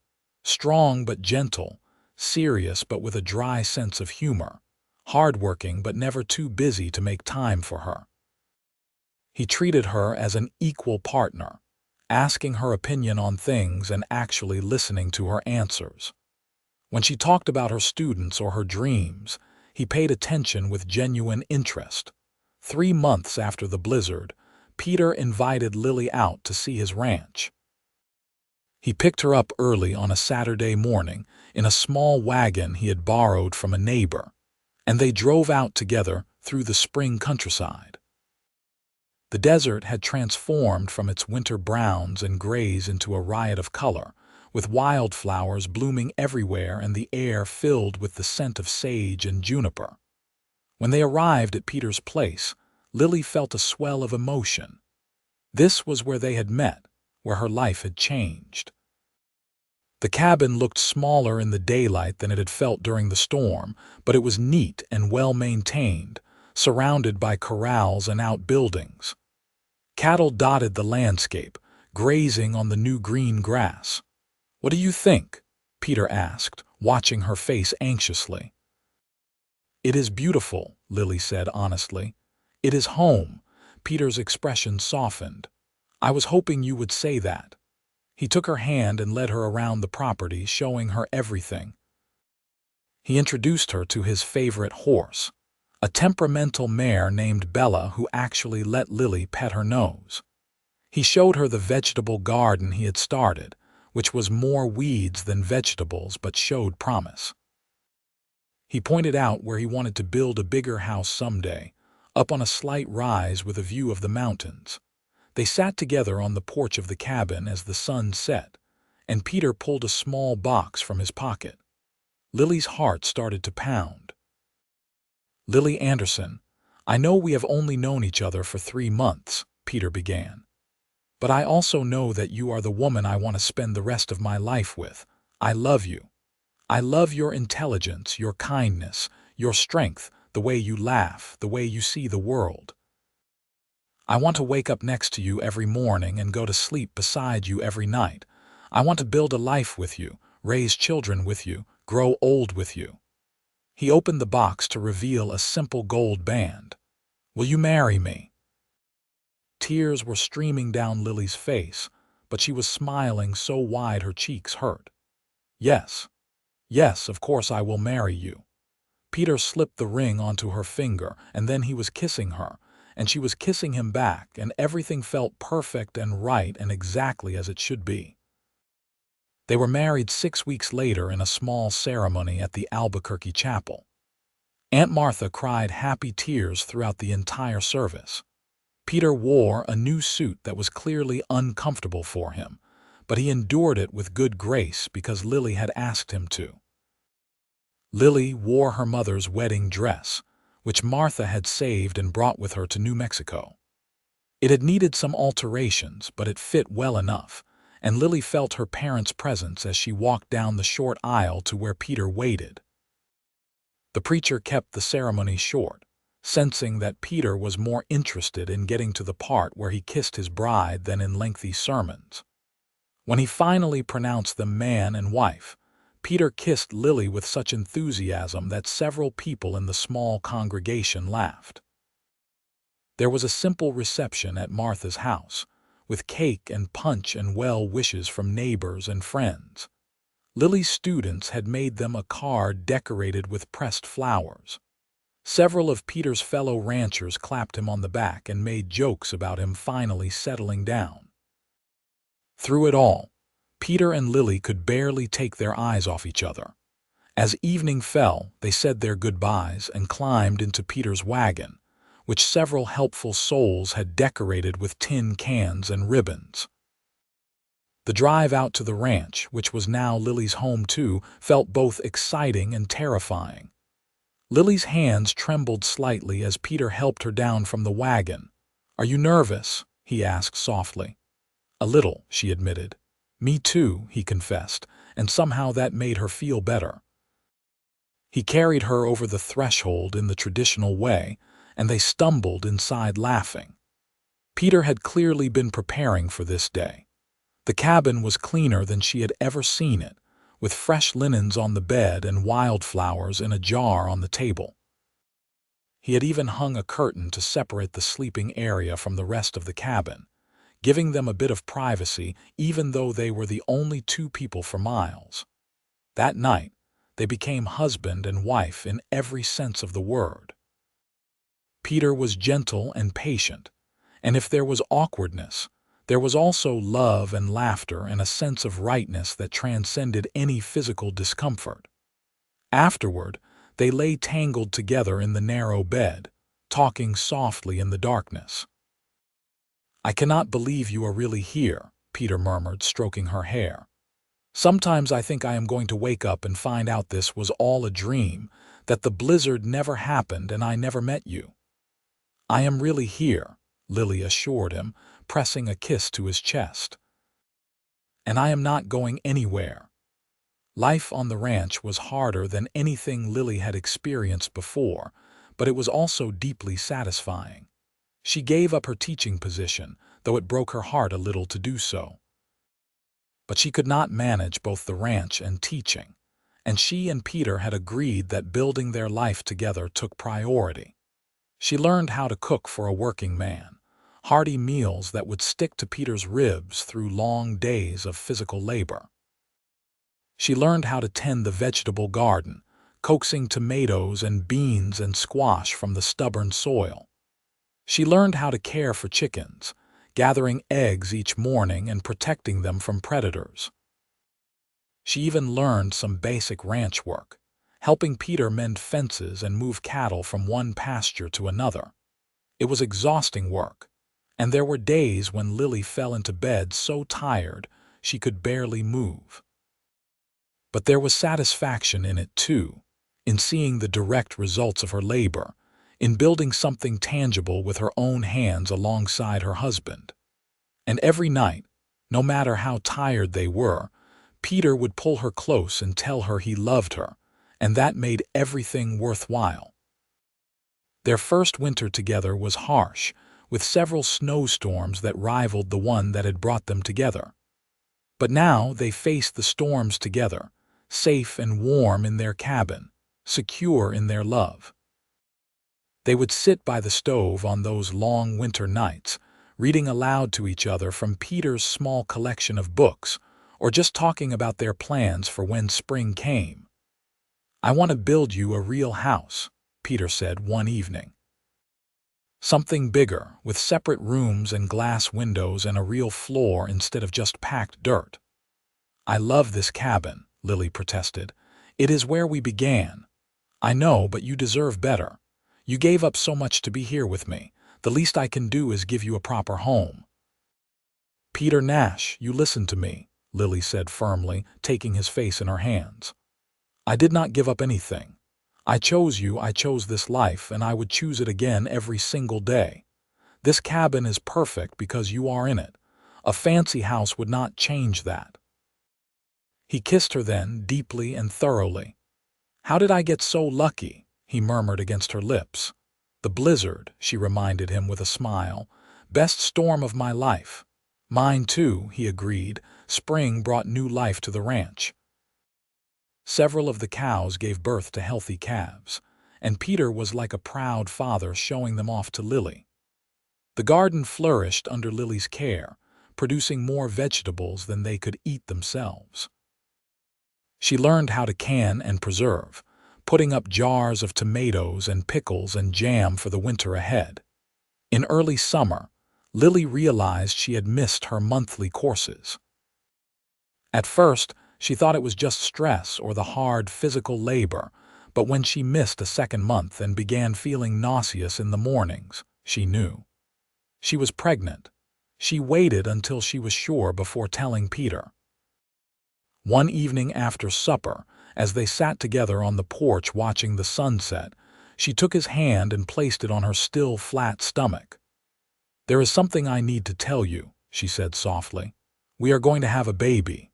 [SPEAKER 1] Strong but gentle, serious but with a dry sense of humor, hardworking but never too busy to make time for her. He treated her as an equal partner, asking her opinion on things and actually listening to her answers. When she talked about her students or her dreams, he paid attention with genuine interest. 3 months after the blizzard, Peter invited Lily out to see his ranch. He picked her up early on a Saturday morning in a small wagon he had borrowed from a neighbor, and they drove out together through the spring countryside. The desert had transformed from its winter browns and grays into a riot of color, with wildflowers blooming everywhere and the air filled with the scent of sage and juniper. When they arrived at Peter's place, Lily felt a swell of emotion. This was where they had met, where her life had changed. The cabin looked smaller in the daylight than it had felt during the storm, but it was neat and well-maintained, surrounded by corrals and outbuildings. Cattle dotted the landscape, grazing on the new green grass. "What do you think?" Peter asked, watching her face anxiously. "It is beautiful," Lily said honestly. "It is home." Peter's expression softened. "I was hoping you would say that." He took her hand and led her around the property, showing her everything. He introduced her to his favorite horse, a temperamental mare named Bella who actually let Lily pet her nose. He showed her the vegetable garden he had started, which was more weeds than vegetables but showed promise. He pointed out where he wanted to build a bigger house someday, up on a slight rise with a view of the mountains. They sat together on the porch of the cabin as the sun set, and Peter pulled a small box from his pocket. Lily's heart started to pound. "Lily Anderson, I know we have only known each other for 3 months," Peter began. "But I also know that you are the woman I want to spend the rest of my life with. I love you. I love your intelligence, your kindness, your strength, the way you laugh, the way you see the world. I want to wake up next to you every morning and go to sleep beside you every night. I want to build a life with you, raise children with you, grow old with you." He opened the box to reveal a simple gold band. "Will you marry me?" Tears were streaming down Lily's face, but she was smiling so wide her cheeks hurt. "Yes, yes, of course I will marry you." Peter slipped the ring onto her finger, and then he was kissing her, and she was kissing him back, and everything felt perfect and right and exactly as it should be. They were married 6 weeks later in a small ceremony at the Albuquerque chapel. Aunt Martha cried happy tears throughout the entire service. Peter wore a new suit that was clearly uncomfortable for him, but he endured it with good grace because Lily had asked him to. Lily wore her mother's wedding dress, which Martha had saved and brought with her to New Mexico. It had needed some alterations, but it fit well enough, and Lily felt her parents' presence as she walked down the short aisle to where Peter waited. The preacher kept the ceremony short, sensing that Peter was more interested in getting to the part where he kissed his bride than in lengthy sermons. When he finally pronounced them man and wife, Peter kissed Lily with such enthusiasm that several people in the small congregation laughed. There was a simple reception at Martha's house, with cake and punch and well wishes from neighbors and friends. Lily's students had made them a card decorated with pressed flowers. Several of Peter's fellow ranchers clapped him on the back and made jokes about him finally settling down. Through it all, Peter and Lily could barely take their eyes off each other. As evening fell, they said their goodbyes and climbed into Peter's wagon, which several helpful souls had decorated with tin cans and ribbons. The drive out to the ranch, which was now Lily's home too, felt both exciting and terrifying. Lily's hands trembled slightly as Peter helped her down from the wagon. "Are you nervous?" he asked softly. "A little," she admitted. "Me too," he confessed, and somehow that made her feel better. He carried her over the threshold in the traditional way, and they stumbled inside laughing. Peter had clearly been preparing for this day. The cabin was cleaner than she had ever seen it, with fresh linens on the bed and wildflowers in a jar on the table. He had even hung a curtain to separate the sleeping area from the rest of the cabin, giving them a bit of privacy even though they were the only 2 people for miles. That night, they became husband and wife in every sense of the word. Peter was gentle and patient, and if there was awkwardness, there was also love and laughter and a sense of rightness that transcended any physical discomfort. Afterward, they lay tangled together in the narrow bed, talking softly in the darkness. "I cannot believe you are really here," Peter murmured, stroking her hair. "Sometimes I think I am going to wake up and find out this was all a dream, that the blizzard never happened and I never met you." "I am really here," Lily assured him, pressing a kiss to his chest. "And I am not going anywhere." Life on the ranch was harder than anything Lily had experienced before, but it was also deeply satisfying. She gave up her teaching position, though it broke her heart a little to do so. But she could not manage both the ranch and teaching, and she and Peter had agreed that building their life together took priority. She learned how to cook for a working man, hearty meals that would stick to Peter's ribs through long days of physical labor. She learned how to tend the vegetable garden, coaxing tomatoes and beans and squash from the stubborn soil. She learned how to care for chickens, gathering eggs each morning and protecting them from predators. She even learned some basic ranch work, helping Peter mend fences and move cattle from one pasture to another. It was exhausting work, and there were days when Lily fell into bed so tired she could barely move. But there was satisfaction in it too, in seeing the direct results of her labor, in building something tangible with her own hands alongside her husband. And every night, no matter how tired they were, Peter would pull her close and tell her he loved her, and that made everything worthwhile. Their first winter together was harsh, with several snowstorms that rivaled the one that had brought them together. But now they faced the storms together, safe and warm in their cabin, secure in their love. They would sit by the stove on those long winter nights, reading aloud to each other from Peter's small collection of books, or just talking about their plans for when spring came. "I want to build you a real house," Peter said one evening. "Something bigger, with separate rooms and glass windows and a real floor instead of just packed dirt." "I love this cabin," Lily protested. "It is where we began." "I know, but you deserve better. You gave up so much to be here with me. The least I can do is give you a proper home." "Peter Nash, you listen to me," Lily said firmly, taking his face in her hands. "I did not give up anything. I chose you, I chose this life, and I would choose it again every single day. This cabin is perfect because you are in it. A fancy house would not change that." He kissed her then, deeply and thoroughly. "How did I get so lucky?" he murmured against her lips. "The blizzard," she reminded him with a smile. "Best storm of my life." "Mine too," he agreed. Spring brought new life to the ranch. Several of the cows gave birth to healthy calves, and Peter was like a proud father showing them off to Lily. The garden flourished under Lily's care, producing more vegetables than they could eat themselves. She learned how to can and preserve, putting up jars of tomatoes and pickles and jam for the winter ahead. In early summer, Lily realized she had missed her monthly courses. At first, she thought it was just stress or the hard physical labor, but when she missed a second month and began feeling nauseous in the mornings, she knew. She was pregnant. She waited until she was sure before telling Peter. One evening after supper, as they sat together on the porch watching the sunset, she took his hand and placed it on her still flat stomach. "There is something I need to tell you," she said softly. "We are going to have a baby."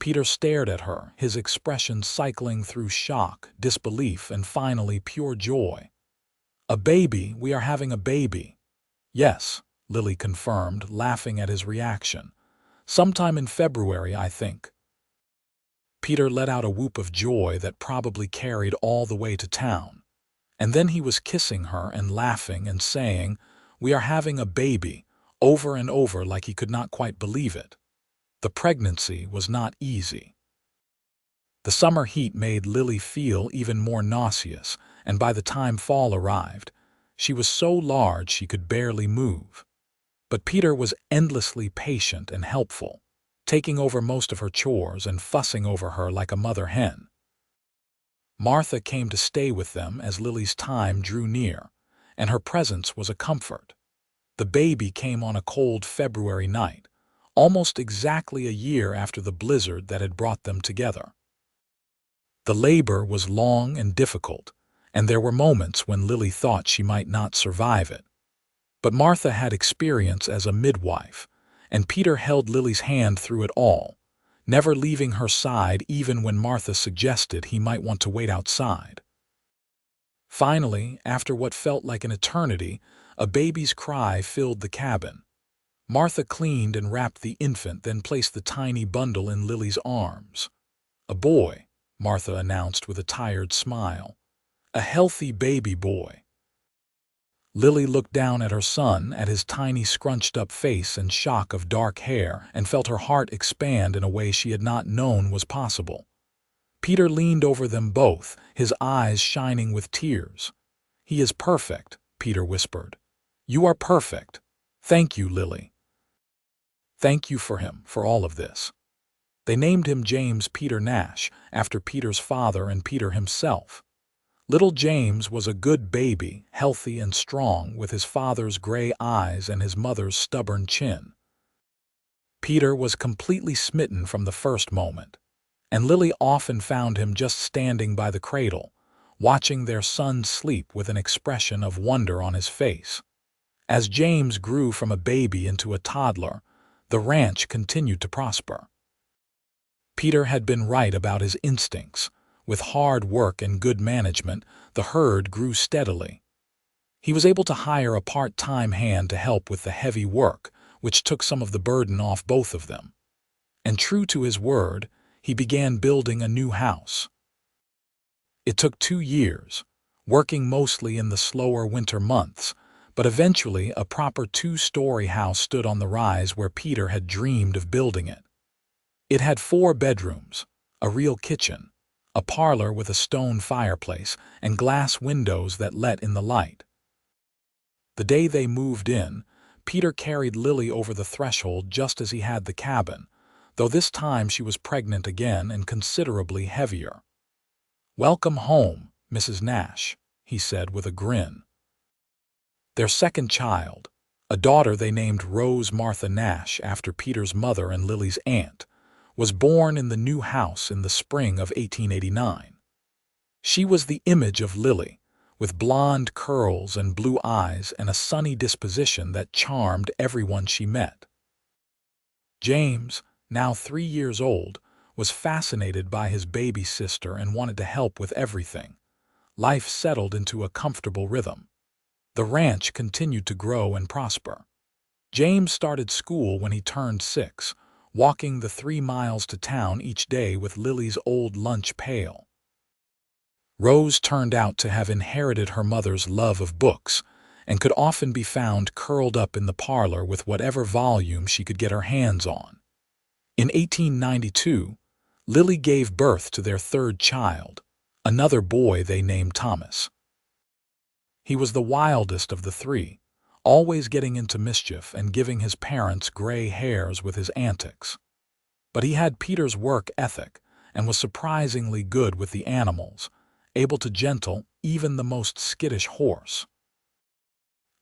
[SPEAKER 1] Peter stared at her, his expression cycling through shock, disbelief, and finally pure joy. "A baby? We are having a baby." "Yes," Lily confirmed, laughing at his reaction. "Sometime in February, I think." Peter let out a whoop of joy that probably carried all the way to town. And then he was kissing her and laughing and saying, "We are having a baby," over and over like he could not quite believe it. The pregnancy was not easy. The summer heat made Lily feel even more nauseous, and by the time fall arrived, she was so large she could barely move. But Peter was endlessly patient and helpful, taking over most of her chores and fussing over her like a mother hen. Martha came to stay with them as Lily's time drew near, and her presence was a comfort. The baby came on a cold February night, almost exactly a year after the blizzard that had brought them together. The labor was long and difficult, and there were moments when Lily thought she might not survive it. But Martha had experience as a midwife, and Peter held Lily's hand through it all, never leaving her side even when Martha suggested he might want to wait outside. Finally, after what felt like an eternity, a baby's cry filled the cabin. Martha cleaned and wrapped the infant, then placed the tiny bundle in Lily's arms. "A boy," Martha announced with a tired smile. "A healthy baby boy." Lily looked down at her son, at his tiny scrunched-up face and shock of dark hair, and felt her heart expand in a way she had not known was possible. Peter leaned over them both, his eyes shining with tears. "He is perfect," Peter whispered. "You are perfect. Thank you, Lily. Thank you for him, for all of this." They named him James Peter Nash, after Peter's father and Peter himself. Little James was a good baby, healthy and strong, with his father's gray eyes and his mother's stubborn chin. Peter was completely smitten from the first moment, and Lily often found him just standing by the cradle, watching their son sleep with an expression of wonder on his face. As James grew from a baby into a toddler, the ranch continued to prosper. Peter had been right about his instincts. With hard work and good management, the herd grew steadily. He was able to hire a part-time hand to help with the heavy work, which took some of the burden off both of them. And true to his word, he began building a new house. It took 2 years, working mostly in the slower winter months, but eventually a proper 2-story house stood on the rise where Peter had dreamed of building it. It had 4 bedrooms, a real kitchen, a parlor with a stone fireplace, and glass windows that let in the light. The day they moved in, Peter carried Lily over the threshold just as he had the cabin, though this time she was pregnant again and considerably heavier. "Welcome home, Mrs. Nash," he said with a grin. Their second child, a daughter they named Rose Martha Nash after Peter's mother and Lily's aunt, was born in the new house in the spring of 1889. She was the image of Lily, with blonde curls and blue eyes and a sunny disposition that charmed everyone she met. James, now 3 years old, was fascinated by his baby sister and wanted to help with everything. Life settled into a comfortable rhythm. The ranch continued to grow and prosper. James started school when he turned 6, walking the 3 miles to town each day with Lily's old lunch pail. Rose turned out to have inherited her mother's love of books and could often be found curled up in the parlor with whatever volume she could get her hands on. In 1892, Lily gave birth to their 3rd child, another boy they named Thomas. He was the wildest of the 3, always getting into mischief and giving his parents gray hairs with his antics. But he had Peter's work ethic and was surprisingly good with the animals, able to gentle even the most skittish horse.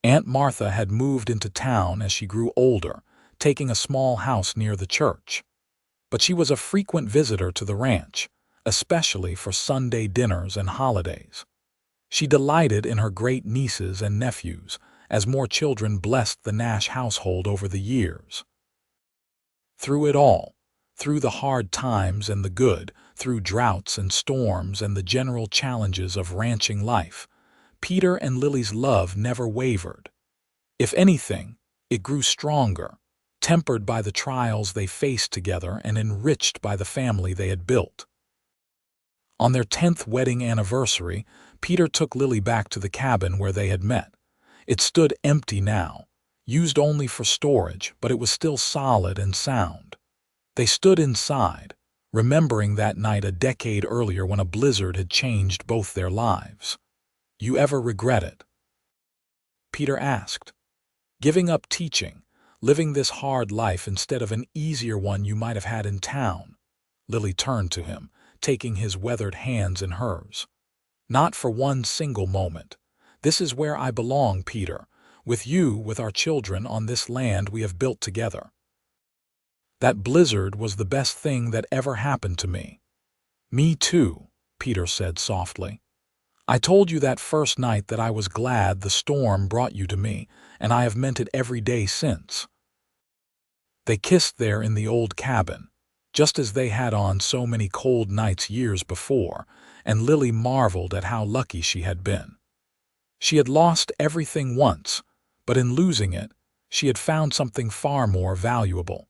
[SPEAKER 1] Aunt Martha had moved into town as she grew older, taking a small house near the church. But she was a frequent visitor to the ranch, especially for Sunday dinners and holidays. She delighted in her great nieces and nephews, as more children blessed the Nash household over the years. Through it all, through the hard times and the good, through droughts and storms and the general challenges of ranching life, Peter and Lily's love never wavered. If anything, it grew stronger, tempered by the trials they faced together and enriched by the family they had built. On their 10th wedding anniversary, Peter took Lily back to the cabin where they had met. It stood empty now, used only for storage, but it was still solid and sound. They stood inside, remembering that night a decade earlier when a blizzard had changed both their lives. "You ever regret it?" Peter asked. "Giving up teaching, living this hard life instead of an easier one you might have had in town?" Lily turned to him, taking his weathered hands in hers. "Not for one single moment. This is where I belong, Peter, with you, with our children on this land we have built together. That blizzard was the best thing that ever happened to me." "Me too," Peter said softly. I told you that first night that I was glad the storm brought you to me, and I have meant it every day since." They kissed there in the old cabin, just as they had on so many cold nights years before, and Lily marveled at how lucky she had been. She had lost everything once, but in losing it, she had found something far more valuable.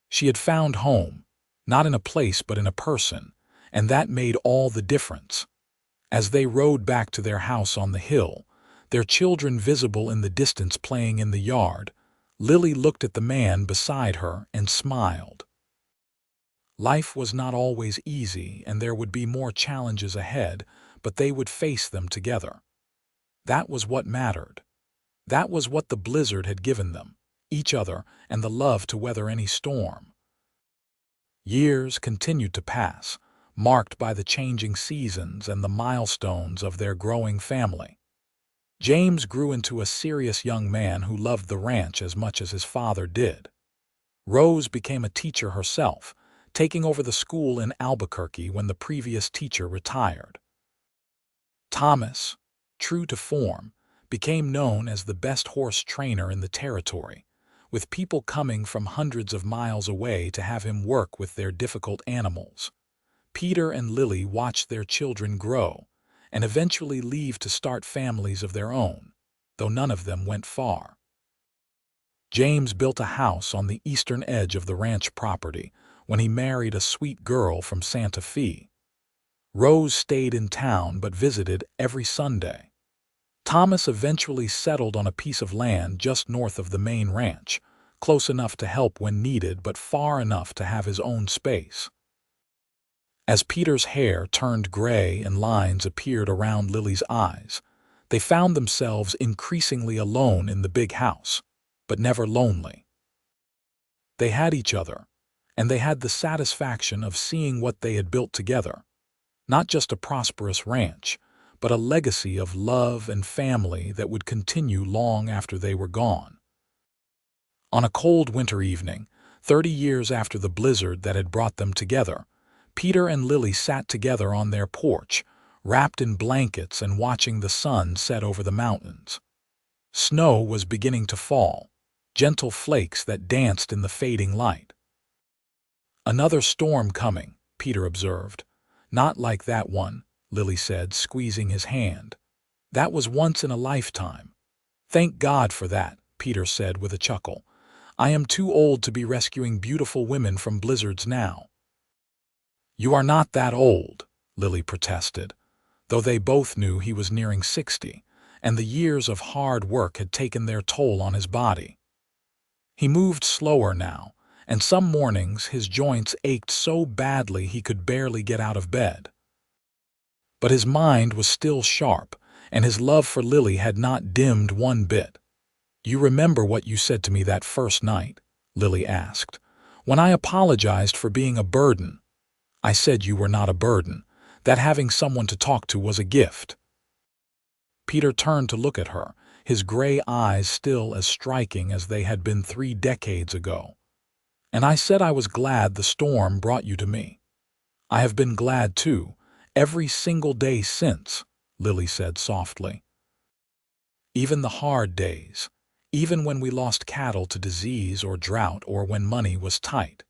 [SPEAKER 1] She had found home, not in a place but in a person, and that made all the difference. As they rode back to their house on the hill, their children visible in the distance playing in the yard, Lily looked at the man beside her and smiled. Life was not always easy, and there would be more challenges ahead, but they would face them together. That was what mattered. That was what the blizzard had given them, each other, and the love to weather any storm. Years continued to pass, marked by the changing seasons and the milestones of their growing family. James grew into a serious young man who loved the ranch as much as his father did. Rose became a teacher herself, taking over the school in Albuquerque when the previous teacher retired. Thomas, true to form, became known as the best horse trainer in the territory, with people coming from hundreds of miles away to have him work with their difficult animals. Peter and Lily watched their children grow and eventually leave to start families of their own, though none of them went far. James built a house on the eastern edge of the ranch property when he married a sweet girl from Santa Fe. Rose stayed in town but visited every Sunday. Thomas eventually settled on a piece of land just north of the main ranch, close enough to help when needed but far enough to have his own space. As Peter's hair turned gray and lines appeared around Lily's eyes, they found themselves increasingly alone in the big house, but never lonely. They had each other, and they had the satisfaction of seeing what they had built together, not just a prosperous ranch, but a legacy of love and family that would continue long after they were gone. On a cold winter evening, 30 years after the blizzard that had brought them together, Peter and Lily sat together on their porch, wrapped in blankets and watching the sun set over the mountains. Snow was beginning to fall, gentle flakes that danced in the fading light. "Another storm coming," Peter observed. "Not like that one," Lily said, squeezing his hand. "That was once in a lifetime." "Thank God for that," Peter said with a chuckle. "I am too old to be rescuing beautiful women from blizzards now." "You are not that old," Lily protested, though they both knew he was nearing 60, and the years of hard work had taken their toll on his body. He moved slower now, and some mornings his joints ached so badly he could barely get out of bed. But his mind was still sharp, and his love for Lily had not dimmed one bit. "You remember what you said to me that first night?" Lily asked. "When I apologized for being a burden." "I said you were not a burden, that having someone to talk to was a gift." Peter turned to look at her, his gray eyes still as striking as they had been 3 decades ago. "And I said I was glad the storm brought you to me. I have been glad too, every single day since," Lily said softly. "Even the hard days, even when we lost cattle to disease or drought or when money was tight.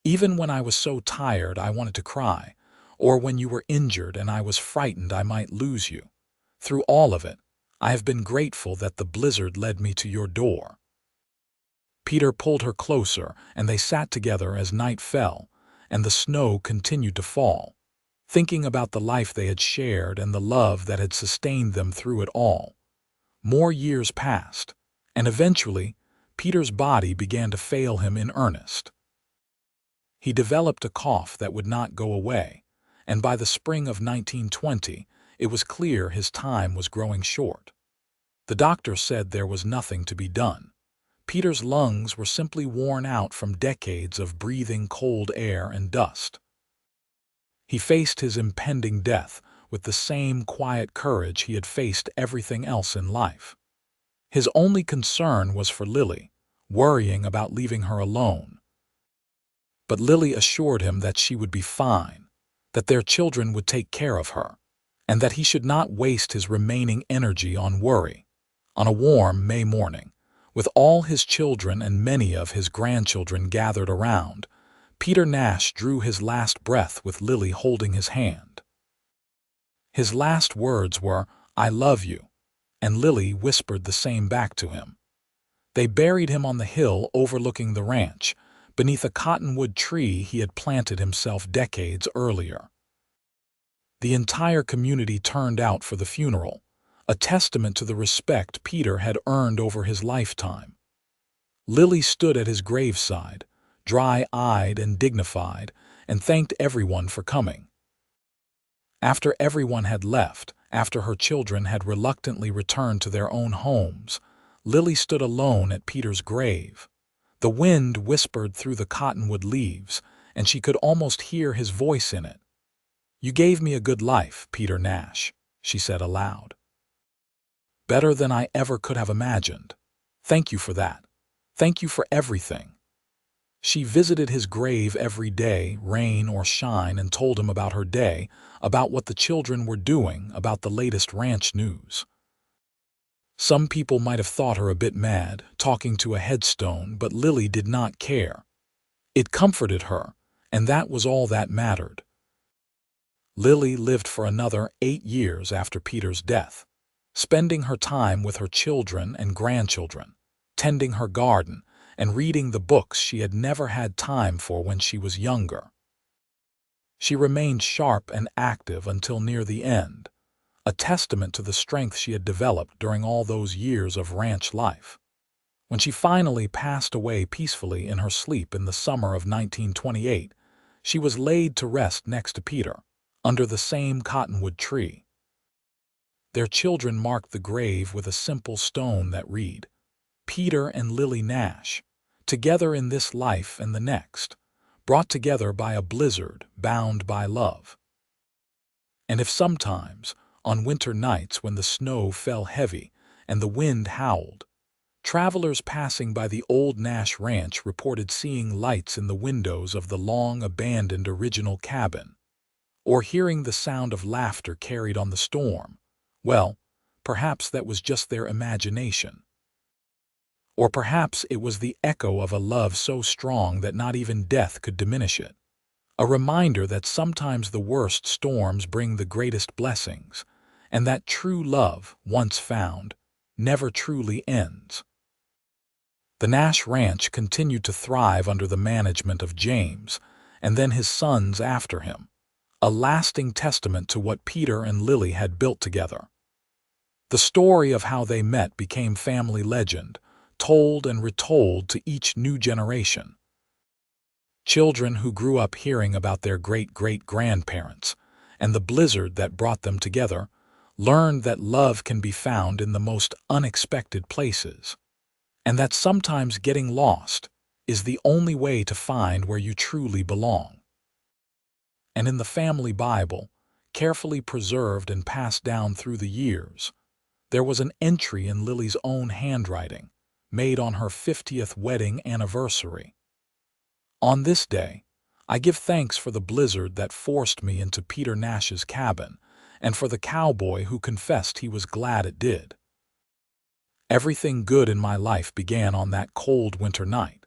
[SPEAKER 1] Even when I was so tired I wanted to cry, or when you were injured and I was frightened I might lose you. Through all of it, I have been grateful that the blizzard led me to your door." Peter pulled her closer, and they sat together as night fell, and the snow continued to fall, thinking about the life they had shared and the love that had sustained them through it all. More years passed, and eventually, Peter's body began to fail him in earnest. He developed a cough that would not go away, and by the spring of 1920, it was clear his time was growing short. The doctor said there was nothing to be done. Peter's lungs were simply worn out from decades of breathing cold air and dust. He faced his impending death with the same quiet courage he had faced everything else in life. His only concern was for Lily, worrying about leaving her alone. But Lily assured him that she would be fine, that their children would take care of her, and that he should not waste his remaining energy on worry. On a warm May morning, with all his children and many of his grandchildren gathered around, Peter Nash drew his last breath with Lily holding his hand. His last words were, "I love you," and Lily whispered the same back to him. They buried him on the hill overlooking the ranch, beneath a cottonwood tree he had planted himself decades earlier. The entire community turned out for the funeral, a testament to the respect Peter had earned over his lifetime. Lily stood at his graveside, dry-eyed and dignified, and thanked everyone for coming. After everyone had left, after her children had reluctantly returned to their own homes, Lily stood alone at Peter's grave. The wind whispered through the cottonwood leaves, and she could almost hear his voice in it. "You gave me a good life, Peter Nash," she said aloud. "Better than I ever could have imagined. Thank you for that. Thank you for everything." She visited his grave every day, rain or shine, and told him about her day, about what the children were doing, about the latest ranch news. Some people might have thought her a bit mad, talking to a headstone, but Lily did not care. It comforted her, and that was all that mattered. Lily lived for another 8 years after Peter's death, spending her time with her children and grandchildren, tending her garden, and reading the books she had never had time for when she was younger. She remained sharp and active until near the end, a testament to the strength she had developed during all those years of ranch life. When she finally passed away peacefully in her sleep in the summer of 1928, she was laid to rest next to Peter, under the same cottonwood tree. Their children marked the grave with a simple stone that read, "Peter and Lily Nash, together in this life and the next, brought together by a blizzard, bound by love." And if sometimes, on winter nights when the snow fell heavy and the wind howled, travelers passing by the old Nash Ranch reported seeing lights in the windows of the long-abandoned original cabin, or hearing the sound of laughter carried on the storm, well, perhaps that was just their imagination. Or perhaps it was the echo of a love so strong that not even death could diminish it. A reminder that sometimes the worst storms bring the greatest blessings, and that true love, once found, never truly ends. The Nash Ranch continued to thrive under the management of James, and then his sons after him, a lasting testament to what Peter and Lily had built together. The story of how they met became family legend, told and retold to each new generation. Children who grew up hearing about their great-great-grandparents and the blizzard that brought them together learned that love can be found in the most unexpected places, and that sometimes getting lost is the only way to find where you truly belong. And in the family Bible, carefully preserved and passed down through the years, there was an entry in Lily's own handwriting, made on her 50th wedding anniversary. "On this day, I give thanks for the blizzard that forced me into Peter Nash's cabin, and for the cowboy who confessed he was glad it did. Everything good in my life began on that cold winter night.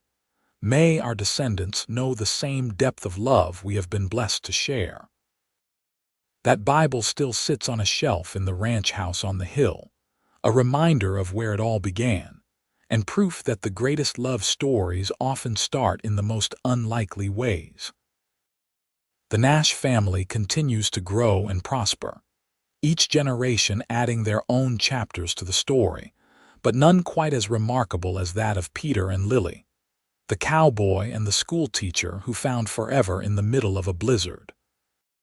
[SPEAKER 1] May our descendants know the same depth of love we have been blessed to share." That Bible still sits on a shelf in the ranch house on the hill, a reminder of where it all began, and proof that the greatest love stories often start in the most unlikely ways. The Nash family continues to grow and prosper, each generation adding their own chapters to the story, but none quite as remarkable as that of Peter and Lily, the cowboy and the school teacher who found forever in the middle of a blizzard.